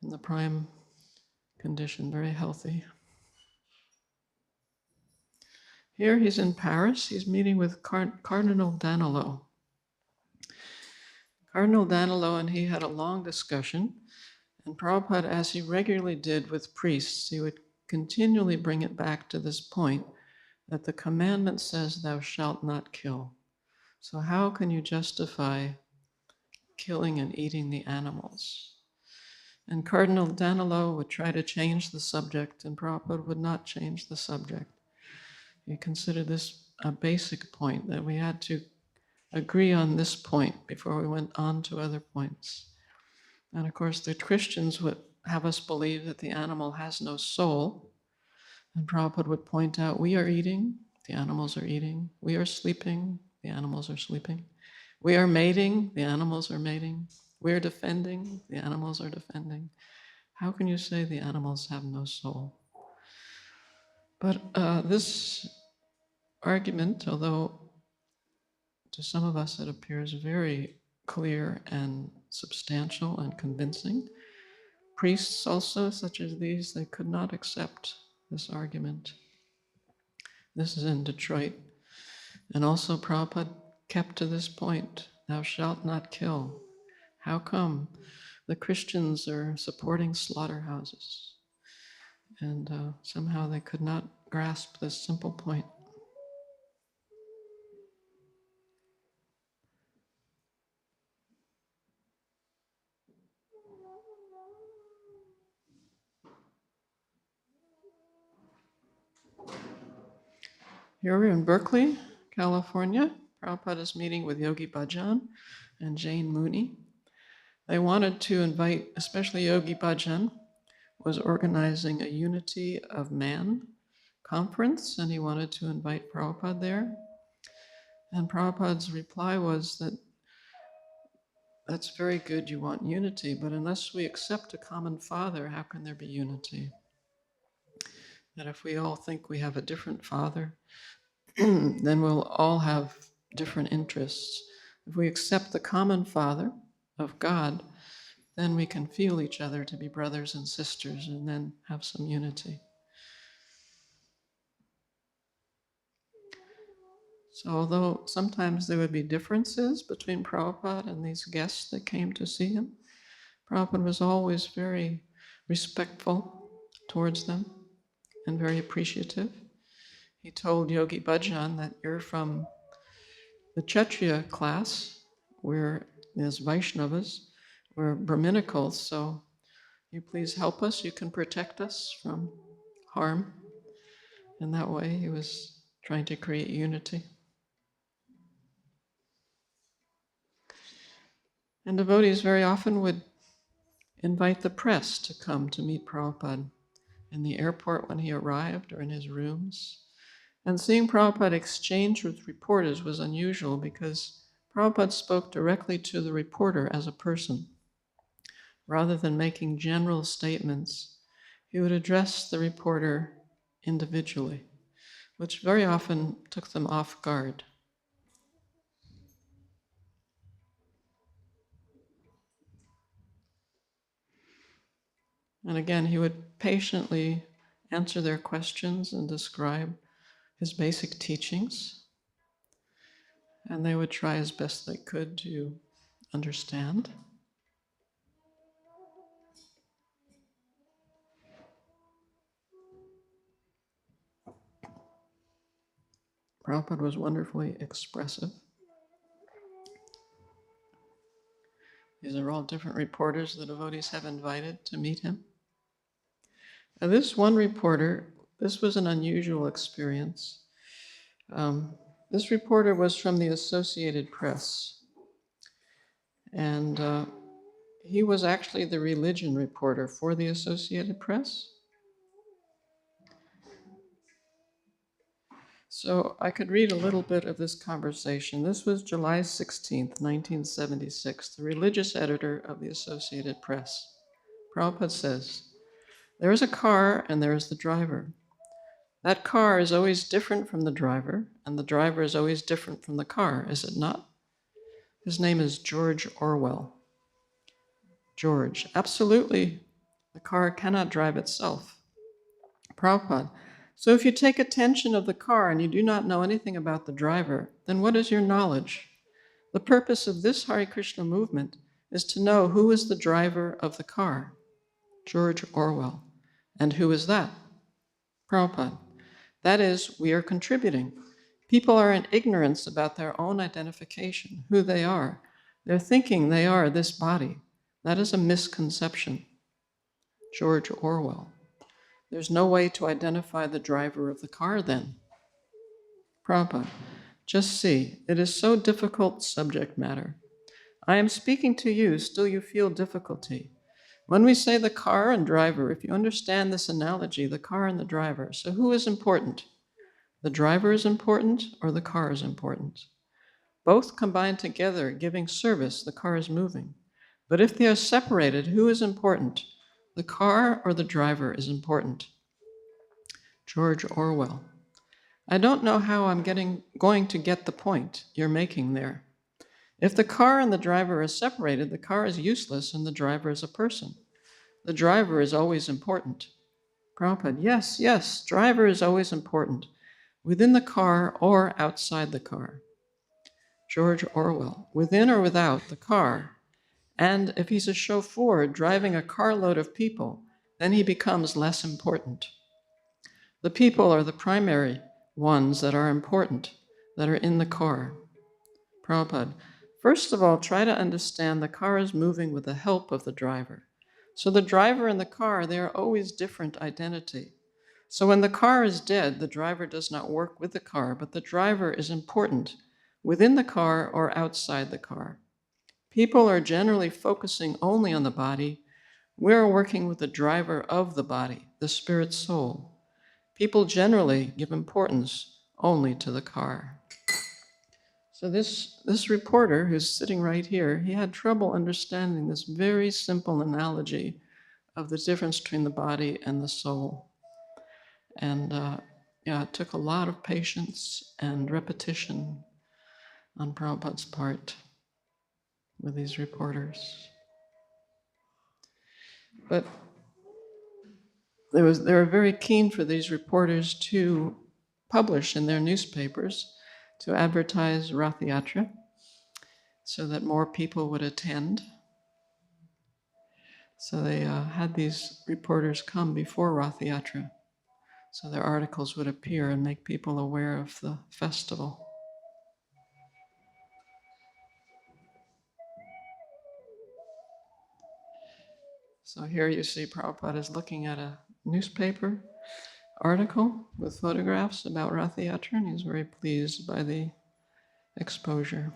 in the prime condition, very healthy. Here he's in Paris. He's meeting with Cardinal Danilo. Cardinal Danilo and he had a long discussion, and Prabhupada, as he regularly did with priests, he would continually bring it back to this point that the commandment says, "Thou shalt not kill." So how can you justify killing and eating the animals? And Cardinal Danilo would try to change the subject, and Prabhupada would not change the subject. He considered this a basic point, that we had to agree on this point before we went on to other points. And of course, the Christians would have us believe that the animal has no soul. And Prabhupada would point out, we are eating, the animals are eating. We are sleeping, the animals are sleeping. We are mating, the animals are mating. We are defending, the animals are defending. How can you say the animals have no soul? But this argument, although to some of us it appears very clear and substantial and convincing, priests also, such as these, they could not accept this argument. This is in Detroit. And also Prabhupada kept to this point, "Thou shalt not kill." How come the Christians are supporting slaughterhouses? And somehow they could not grasp this simple point. Here we're in Berkeley, California. Prabhupada is meeting with Yogi Bhajan and Jane Mooney. They wanted to invite, especially Yogi Bhajan, was organizing a Unity of Man conference, and he wanted to invite Prabhupada there. And Prabhupada's reply was that that's very good, you want unity, but unless we accept a common father, how can there be unity? That if we all think we have a different father, then we'll all have different interests. If we accept the common Father of God, then we can feel each other to be brothers and sisters and then have some unity. So although sometimes there would be differences between Prabhupada and these guests that came to see him, Prabhupada was always very respectful towards them and very appreciative. He told Yogi Bhajan that you're from the Kshatriya class, where as Vaishnavas, we're Brahminicals, so you please help us, you can protect us from harm. And that way he was trying to create unity. And devotees very often would invite the press to come to meet Prabhupada in the airport when he arrived or in his rooms. And seeing Prabhupada exchange with reporters was unusual because Prabhupada spoke directly to the reporter as a person. Rather than making general statements, he would address the reporter individually, which very often took them off guard. And again, he would patiently answer their questions and describe his basic teachings. And they would try as best they could to understand. Prabhupada was wonderfully expressive. These are all different reporters the devotees have invited to meet him. Now, this one reporter, this was an unusual experience. This reporter was from the Associated Press, and he was actually the religion reporter for the Associated Press. So I could read a little bit of this conversation. This was July 16th, 1976, the religious editor of the Associated Press. Prabhupada says, "There is a car and there is the driver. That car is always different from the driver, and the driver is always different from the car, is it not?" His name is George Orwell. George, absolutely, the car cannot drive itself. Prabhupada, so if you take attention of the car and you do not know anything about the driver, then what is your knowledge? The purpose of this Hare Krishna movement is to know who is the driver of the car. George Orwell. And who is that? Prabhupada. That is, we are contributing. People are in ignorance about their own identification, who they are. They're thinking they are this body. That is a misconception. George Orwell. There's no way to identify the driver of the car then. Prabhupada. Just see, it is so difficult subject matter. I am speaking to you, still you feel difficulty. When we say the car and driver, if you understand this analogy, the car and the driver, so who is important? The driver is important or the car is important? Both combined together, giving service, the car is moving. But if they are separated, who is important? The car or the driver is important? George Orwell. I don't know how I'm going to get the point you're making there. If the car and the driver are separated, the car is useless and the driver is a person. The driver is always important. Prabhupada, yes, driver is always important, within the car or outside the car. George Orwell, within or without the car. And if he's a chauffeur driving a carload of people, then he becomes less important. The people are the primary ones that are important, that are in the car. Prabhupada, first of all, try to understand the car is moving with the help of the driver. So the driver and the car, they are always different identity. So when the car is dead, the driver does not work with the car, but the driver is important within the car or outside the car. People are generally focusing only on the body. We're working with the driver of the body, the spirit soul. People generally give importance only to the car. So this reporter who's sitting right here, he had trouble understanding this very simple analogy of the difference between the body and the soul. And it took a lot of patience and repetition on Prabhupada's part with these reporters. But they were very keen for these reporters to publish in their newspapers, to advertise Rath Yatra, so that more people would attend. So they had these reporters come before Rath Yatra, so their articles would appear and make people aware of the festival. So here you see Prabhupada is looking at a newspaper article with photographs about Rath Yatra, and he's very pleased by the exposure.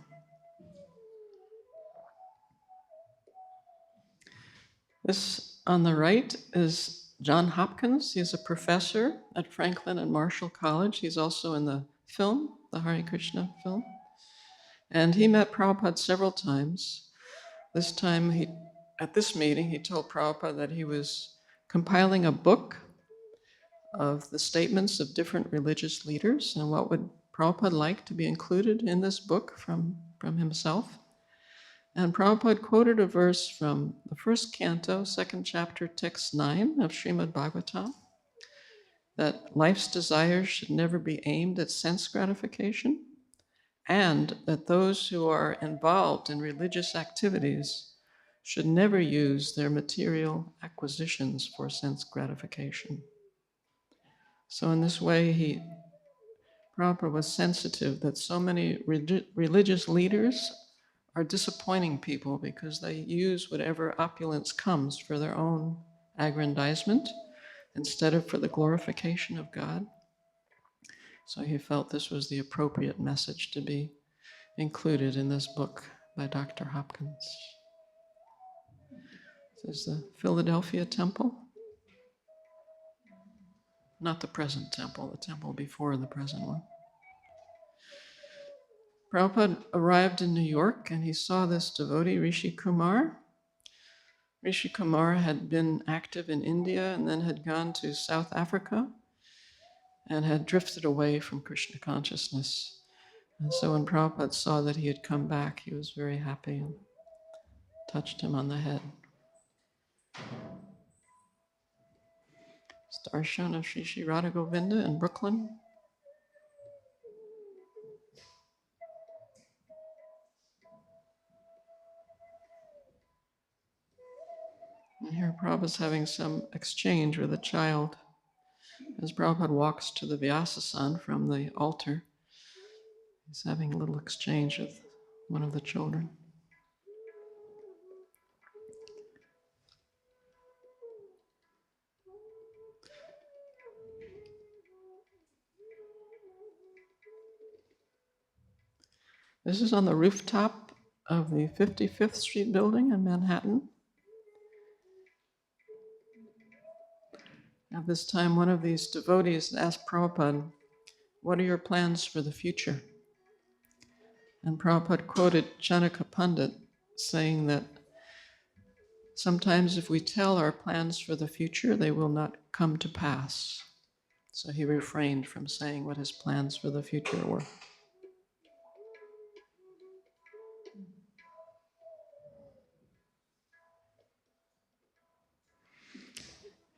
This on the right is John Hopkins. He's a professor at Franklin and Marshall College. He's also in the film, the Hare Krishna film. And he met Prabhupada several times. This time, at this meeting, he told Prabhupada that he was compiling a book of the statements of different religious leaders and what would Prabhupada like to be included in this book from himself. And Prabhupada quoted a verse from the first canto, second chapter, text 9 of Śrīmad Bhāgavatam, that life's desires should never be aimed at sense gratification, and that those who are involved in religious activities should never use their material acquisitions for sense gratification. So in this way, Prabhupada was sensitive that so many religious leaders are disappointing people because they use whatever opulence comes for their own aggrandizement instead of for the glorification of God. So he felt this was the appropriate message to be included in this book by Dr. Hopkins. This is the Philadelphia temple. Not the present temple, the temple before the present one. Prabhupada arrived in New York and he saw this devotee, Rishi Kumar. Rishi Kumar had been active in India and then had gone to South Africa and had drifted away from Krishna consciousness. And so when Prabhupada saw that he had come back, he was very happy and touched him on the head. Darshan of Sri Sri Radha Govinda in Brooklyn. And here Prabhupada's having some exchange with a child. As Prabhupada walks to the Vyasasan from the altar, he's having a little exchange with one of the children. This is on the rooftop of the 55th Street building in Manhattan. At this time, one of these devotees asked Prabhupada, "What are your plans for the future?" And Prabhupada quoted Chanaka Pandit saying that sometimes if we tell our plans for the future, they will not come to pass. So he refrained from saying what his plans for the future were.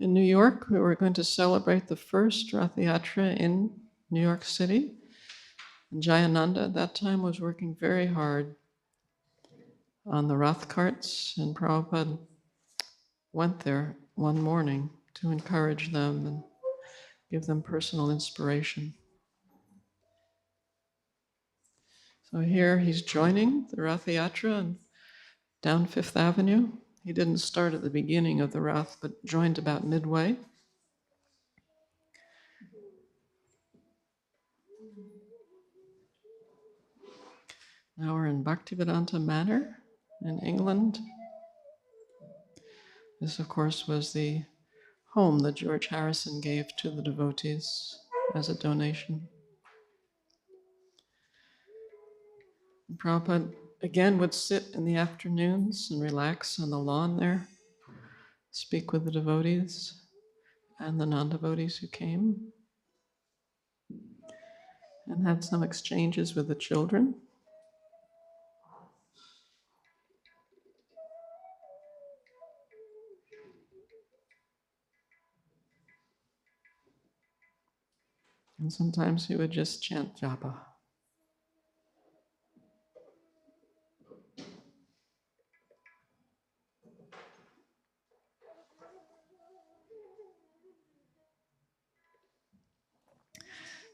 In New York, we were going to celebrate the first Rath Yatra in New York City. And Jayananda at that time was working very hard on the Rath carts, and Prabhupada went there one morning to encourage them and give them personal inspiration. So here he's joining the Rath Yatra down Fifth Avenue. He didn't start at the beginning of the Rath, but joined about midway. Now we're in Bhaktivedanta Manor in England. This, of course, was the home that George Harrison gave to the devotees as a donation. And Prabhupada again would sit in the afternoons and relax on the lawn there, speak with the devotees and the non-devotees who came, and had some exchanges with the children. And sometimes he would just chant japa.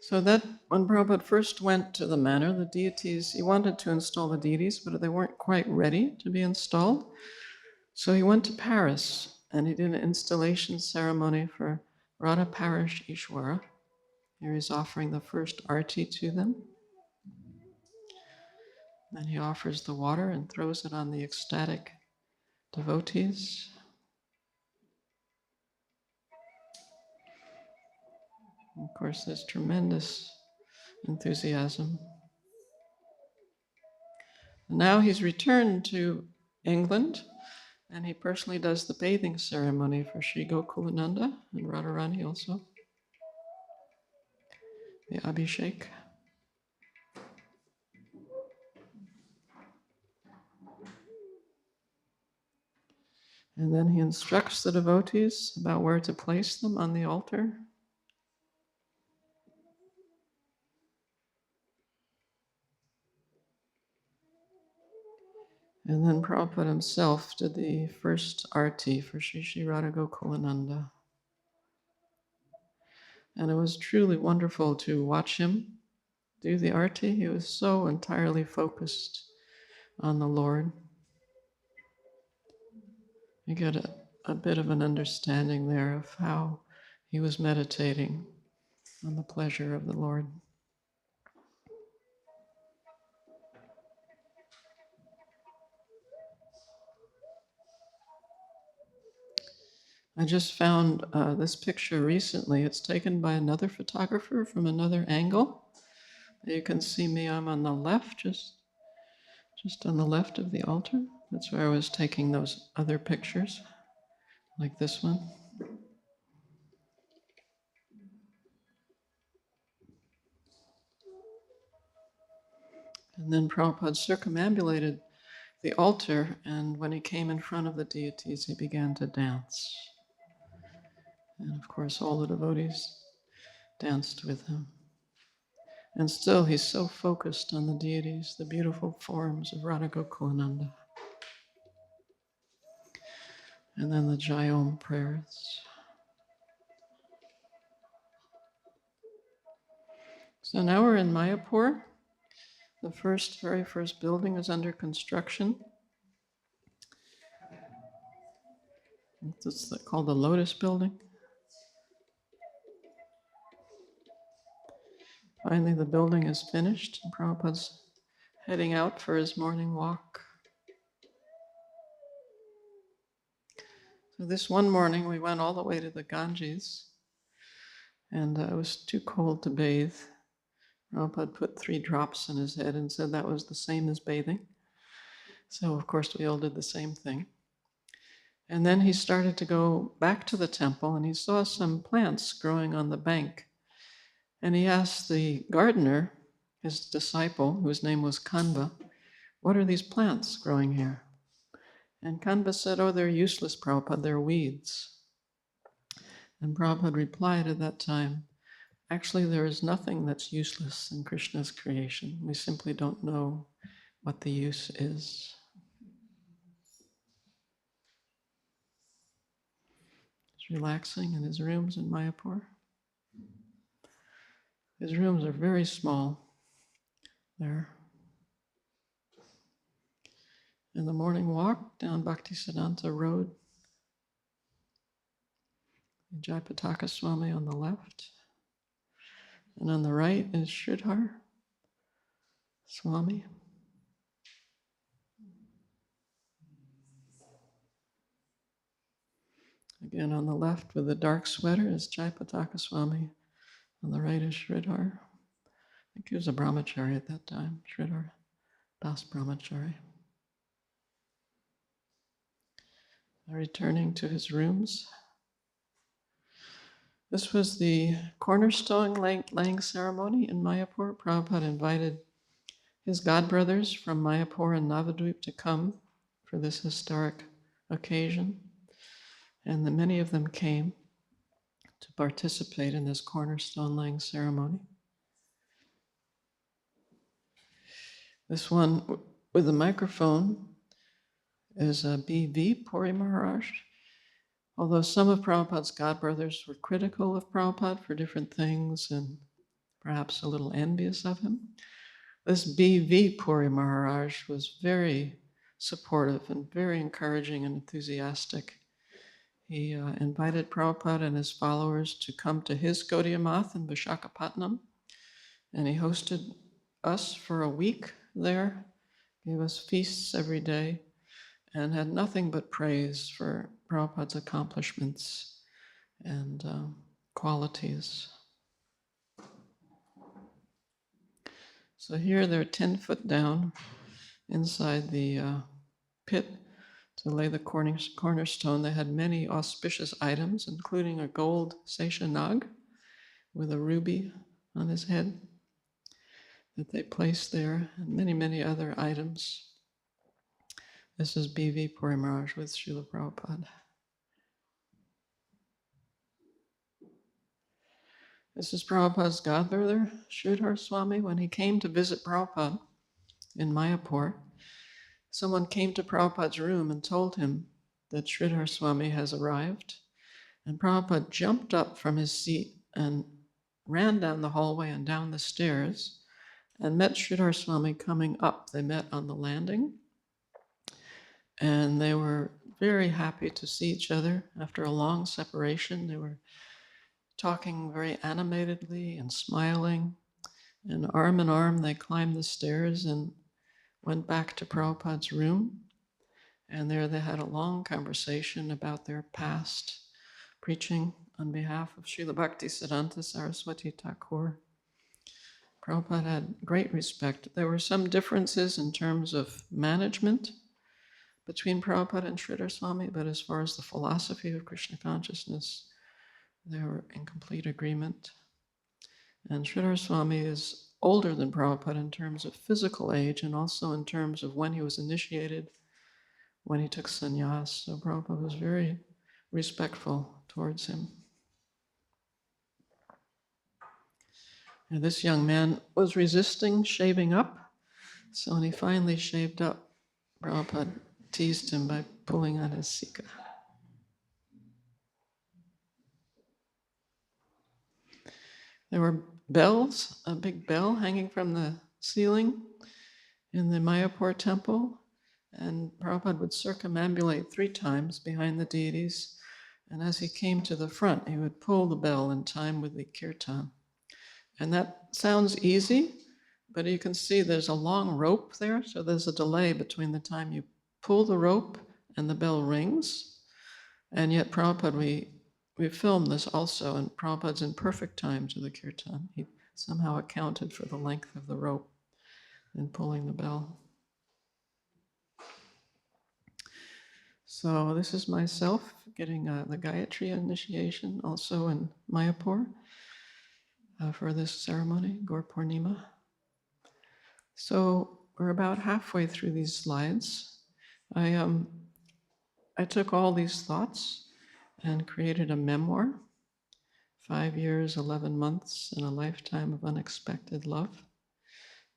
So that when Prabhupada first went to the manor, the deities, he wanted to install the deities, but they weren't quite ready to be installed. So he went to Paris and he did an installation ceremony for Radha Parish Ishwara. Here he's offering the first arti to them. Then he offers the water and throws it on the ecstatic devotees. Of course, there's tremendous enthusiasm. And now he's returned to England, and he personally does the bathing ceremony for Sri Gokulananda and Radharani also, the Abhishek. And then he instructs the devotees about where to place them on the altar. And then Prabhupada himself did the first arti for Sri Sri Radha Gokulananda. And it was truly wonderful to watch him do the arti. He was so entirely focused on the Lord. You get a bit of an understanding there of how he was meditating on the pleasure of the Lord. I just found this picture recently. It's taken by another photographer from another angle. You can see me, I'm on the left, just on the left of the altar. That's where I was taking those other pictures, like this one. And then Prabhupada circumambulated the altar, and when he came in front of the deities, he began to dance. And of course, all the devotees danced with him. And still, he's so focused on the deities, the beautiful forms of Radha Gokulananda. And then the Jai Om prayers. So now we're in Mayapur. The very first building is under construction. It's called the Lotus Building. Finally, the building is finished, and Prabhupada's heading out for his morning walk. So this one morning, we went all the way to the Ganges, and it was too cold to bathe. Prabhupada put 3 drops in his head and said that was the same as bathing. So, of course, we all did the same thing. And then he started to go back to the temple, and he saw some plants growing on the bank. And he asked the gardener, his disciple, whose name was Kanva, "What are these plants growing here?" And Kanva said, "Oh, they're useless, Prabhupada, they're weeds." And Prabhupada replied at that time, "Actually, there is nothing that's useless in Krishna's creation. We simply don't know what the use is." He's relaxing in his rooms in Mayapur. His rooms are very small there. In the morning walk down Bhaktisiddhanta Road, Jayapataka Swami on the left, and on the right is Sridhar Swami. Again, on the left with the dark sweater is Jayapataka Swami. On the right is Sridhar. I think he was a brahmachari at that time, Sridhar Das Brahmachari. Returning to his rooms. This was the cornerstone laying ceremony in Mayapur. Prabhupada invited his godbrothers from Mayapur and Navadvip to come for this historic occasion. And many of them came to participate in this cornerstone laying ceremony. This one with the microphone is B.V. Puri Maharaj. Although some of Prabhupada's godbrothers were critical of Prabhupada for different things and perhaps a little envious of him, this B.V. Puri Maharaj was very supportive and very encouraging and enthusiastic. He invited Prabhupada and his followers to come to his Gaudiya Math in Visakhapatnam, and he hosted us for a week there, gave us feasts every day, and had nothing but praise for Prabhupada's accomplishments and qualities. So here they're 10 foot down inside the pit to lay the cornerstone. They had many auspicious items, including a gold Seshanag with a ruby on his head that they placed there, and many, many other items. This is B.V. Puri Maharaj with Srila Prabhupada. This is Prabhupada's godbrother, Sridhar Swami. When he came to visit Prabhupada in Mayapur, someone came to Prabhupada's room and told him that Sridhar Swami has arrived. And Prabhupada jumped up from his seat and ran down the hallway and down the stairs and met Sridhar Swami coming up. They met on the landing. And they were very happy to see each other after a long separation. They were talking very animatedly and smiling. And arm in arm, they climbed the stairs and went back to Prabhupada's room. And there they had a long conversation about their past, preaching on behalf of Srila Bhaktisiddhanta Saraswati Thakur. Prabhupada had great respect. There were some differences in terms of management between Prabhupada and Sridhar Swami, but as far as the philosophy of Krishna consciousness, they were in complete agreement. And Sridhar Swami is older than Prabhupada in terms of physical age and also in terms of when he was initiated, when he took sannyas. So Prabhupada was very respectful towards him. And this young man was resisting shaving up, so when he finally shaved up, Prabhupada teased him by pulling on his sika. There were bells, a big bell hanging from the ceiling in the Mayapur temple, and Prabhupada would circumambulate 3 times behind the deities, and as he came to the front, he would pull the bell in time with the kirtan. And that sounds easy, but you can see there's a long rope there, so there's a delay between the time you pull the rope and the bell rings. And yet Prabhupada, we filmed this also, and Prabhupada's in perfect time to the kirtan. He somehow accounted for the length of the rope in pulling the bell. So this is myself getting the Gayatri initiation also in Mayapur for this ceremony, Gaur Purnima. So we're about halfway through these slides. I took all these thoughts and created a memoir, 5 years, 11 months, and a lifetime of unexpected love.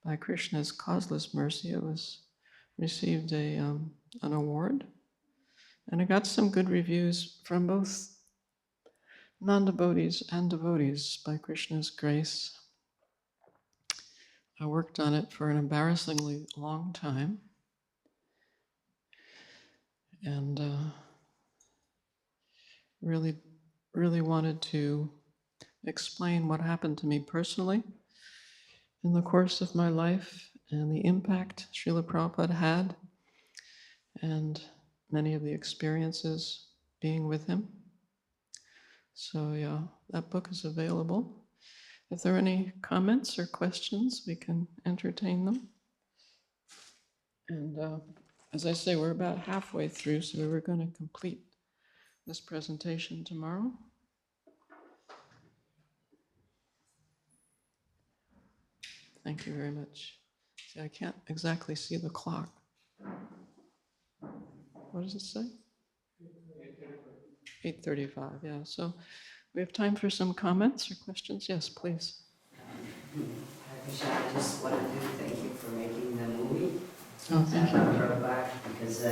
By Krishna's causeless mercy, it was received an award. And I got some good reviews from both non-devotees and devotees by Krishna's grace. I worked on it for an embarrassingly long time. And really wanted to explain what happened to me personally in the course of my life and the impact Srila Prabhupada had and many of the experiences being with him. So yeah, that book is available. If there are any comments or questions, we can entertain them. And as I say, we're about halfway through, so we're going to complete this presentation tomorrow. Thank you very much. See, I can't exactly see the clock. What does it say? 8:35, yeah. So we have time for some comments or questions. Yes, please. Hare Krishna, I just wanted to thank you for making the movie. Oh, thank you. Prabhupada, because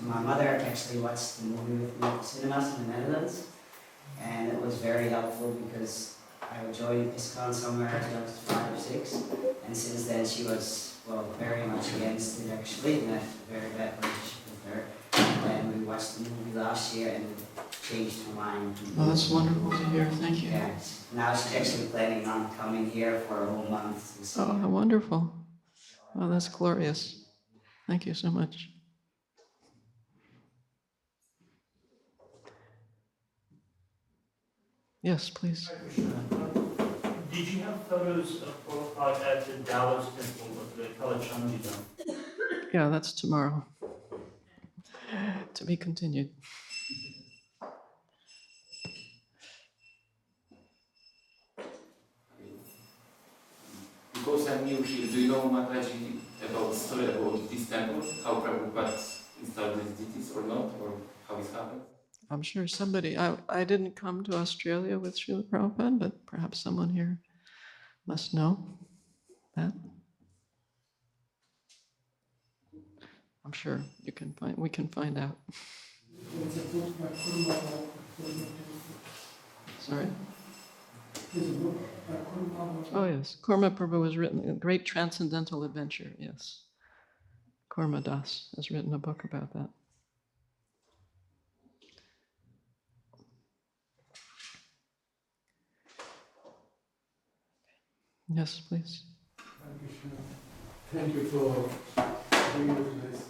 my mother actually watched the movie with me at cinemas in the Netherlands, and it was very helpful because I joined ISKCON somewhere when I was 5 or 6, and since then she was, well, very much against it actually, and I had a very bad relationship with her. And we watched the movie last year and it changed her mind. Oh, that's wonderful to hear. Thank you. Yeah, now she's actually planning on coming here for a whole month. Oh, how wonderful. Oh, that's glorious. Thank you so much. Yes, please. Did you have photos of Prabhupada at the Dallas temple of the Kalachandji Dome? Yeah, that's tomorrow. To be continued. Because I'm new here, do you know, Mataji, about the story about this temple? How Prabhupada installed these deities or not? Or how it happened? I'm sure somebody, I didn't come to Australia with Srila Prabhupada, but perhaps someone here must know that. I'm sure we can find out. Sorry? Oh yes, Kurma Prabhu has written a great transcendental adventure, yes. Kurma Das has written a book about that. Yes, please. Hare Krishna. Thank you for giving us this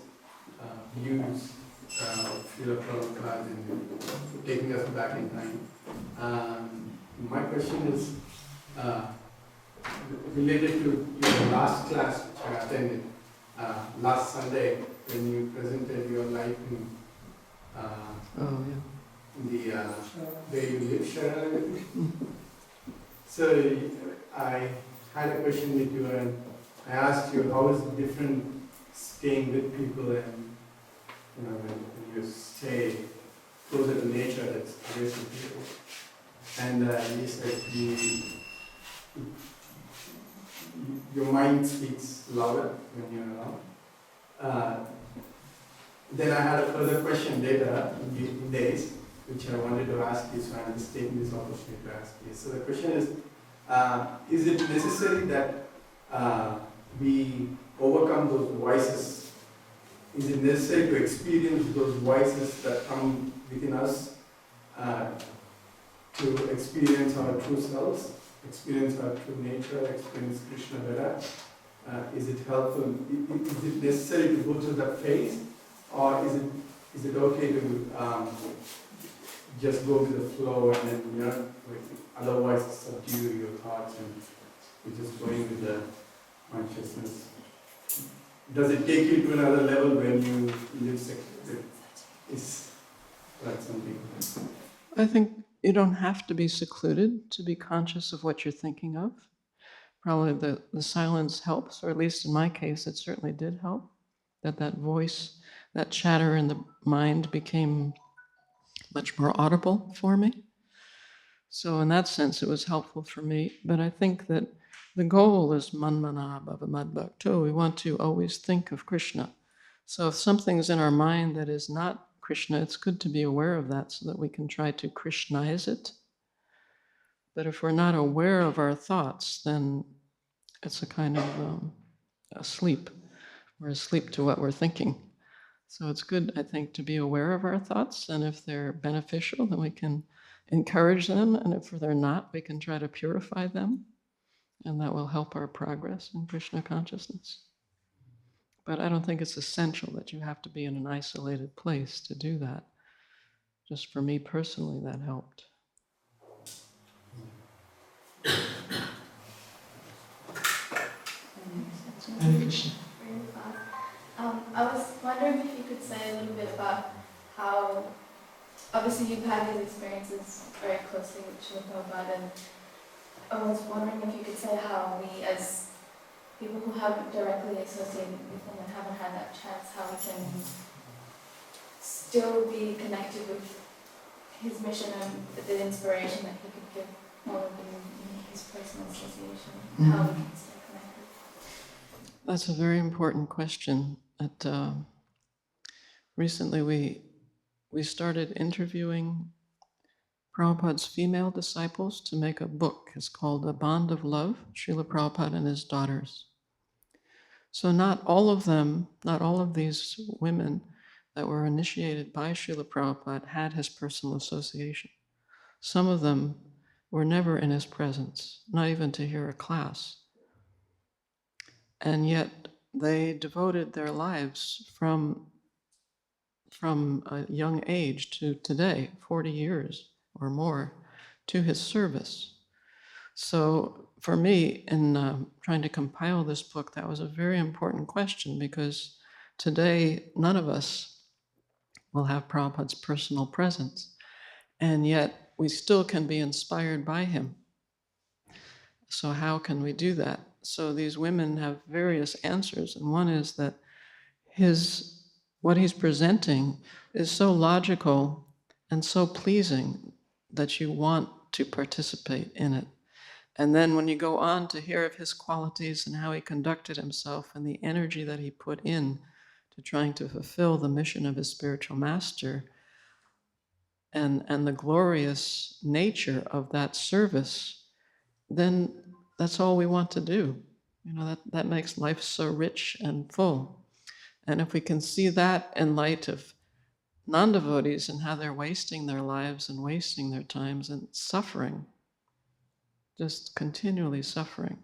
views of Srila Prabhupada and taking us back in time. My question is related to your last class which I attended last Sunday when you presented your life in the where you live, Sharanagati. So I had a question with you and I asked you how is it different staying with people and when you stay closer to nature that's away from people. And you said your mind speaks louder when you're around. Then I had a further question later in days which I wanted to ask you, so I'm just taking this opportunity to ask you. So the question is it necessary that we overcome those voices? Is it necessary to experience those voices that come within us to experience our true selves, experience our true nature, experience Krishna better? Is it helpful? Is it necessary to go through that phase, or is it okay to just go with the flow and then otherwise subdue your thoughts and you're just going with the consciousness? Does it take you to another level when you live secluded? Is that something? I think you don't have to be secluded to be conscious of what you're thinking of. Probably the silence helps, or at least in my case, it certainly did help. That voice, that chatter in the mind became much more audible for me. So in that sense, it was helpful for me. But I think that the goal is manmana bhava madbhakto. We want to always think of Krishna. So if something's in our mind that is not Krishna, it's good to be aware of that so that we can try to Krishnaize it. But if we're not aware of our thoughts, then it's a kind of asleep. We're asleep to what we're thinking. So it's good, I think, to be aware of our thoughts, and if they're beneficial, then we can encourage them, and if they're not, we can try to purify them, and that will help our progress in Krishna consciousness. But I don't think it's essential that you have to be in an isolated place to do that. Just for me personally, that helped. Hare Krishna. I was wondering if you could say a little bit about how, obviously you've had these experiences very closely with Srila Prabhupada, and I was wondering if you could say how we, as people who haven't directly associated with him and haven't had that chance, how we can still be connected with his mission and the inspiration that he could give all of you in his personal association, how we can stay connected. That's a very important question. Recently we started interviewing Prabhupada's female disciples to make a book. It's called The Bond of Love, Srila Prabhupada and His Daughters. So not all of these women that were initiated by Srila Prabhupada had his personal association. Some of them were never in his presence, not even to hear a class. And yet they devoted their lives from a young age to today, 40 years or more, to his service. So for me, in trying to compile this book, that was a very important question, because today none of us will have Prabhupada's personal presence, and yet we still can be inspired by him. So how can we do that? So these women have various answers, and one is that what he's presenting is so logical and so pleasing that you want to participate in it. And then when you go on to hear of his qualities and how he conducted himself and the energy that he put in to trying to fulfill the mission of his spiritual master, and the glorious nature of that service, then that's all we want to do. That makes life so rich and full. And if we can see that in light of non-devotees and how they're wasting their lives and wasting their times and suffering, just continually suffering,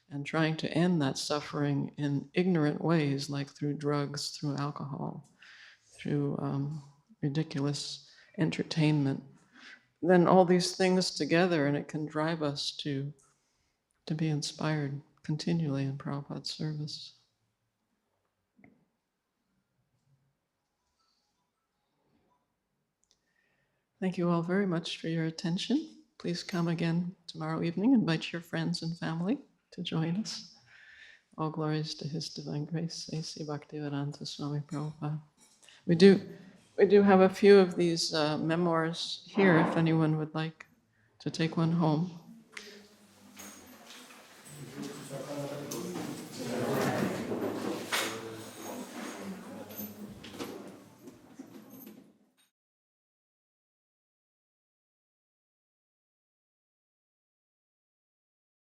and trying to end that suffering in ignorant ways, like through drugs, through alcohol, through ridiculous entertainment, then all these things together, and it can drive us to be inspired continually in Prabhupada's service. Thank you all very much for your attention. Please come again tomorrow evening. Invite your friends and family to join us. All glories to His Divine Grace A.C. Bhaktivedanta Swami Prabhupada. We do have a few of these memoirs here if anyone would like to take one home.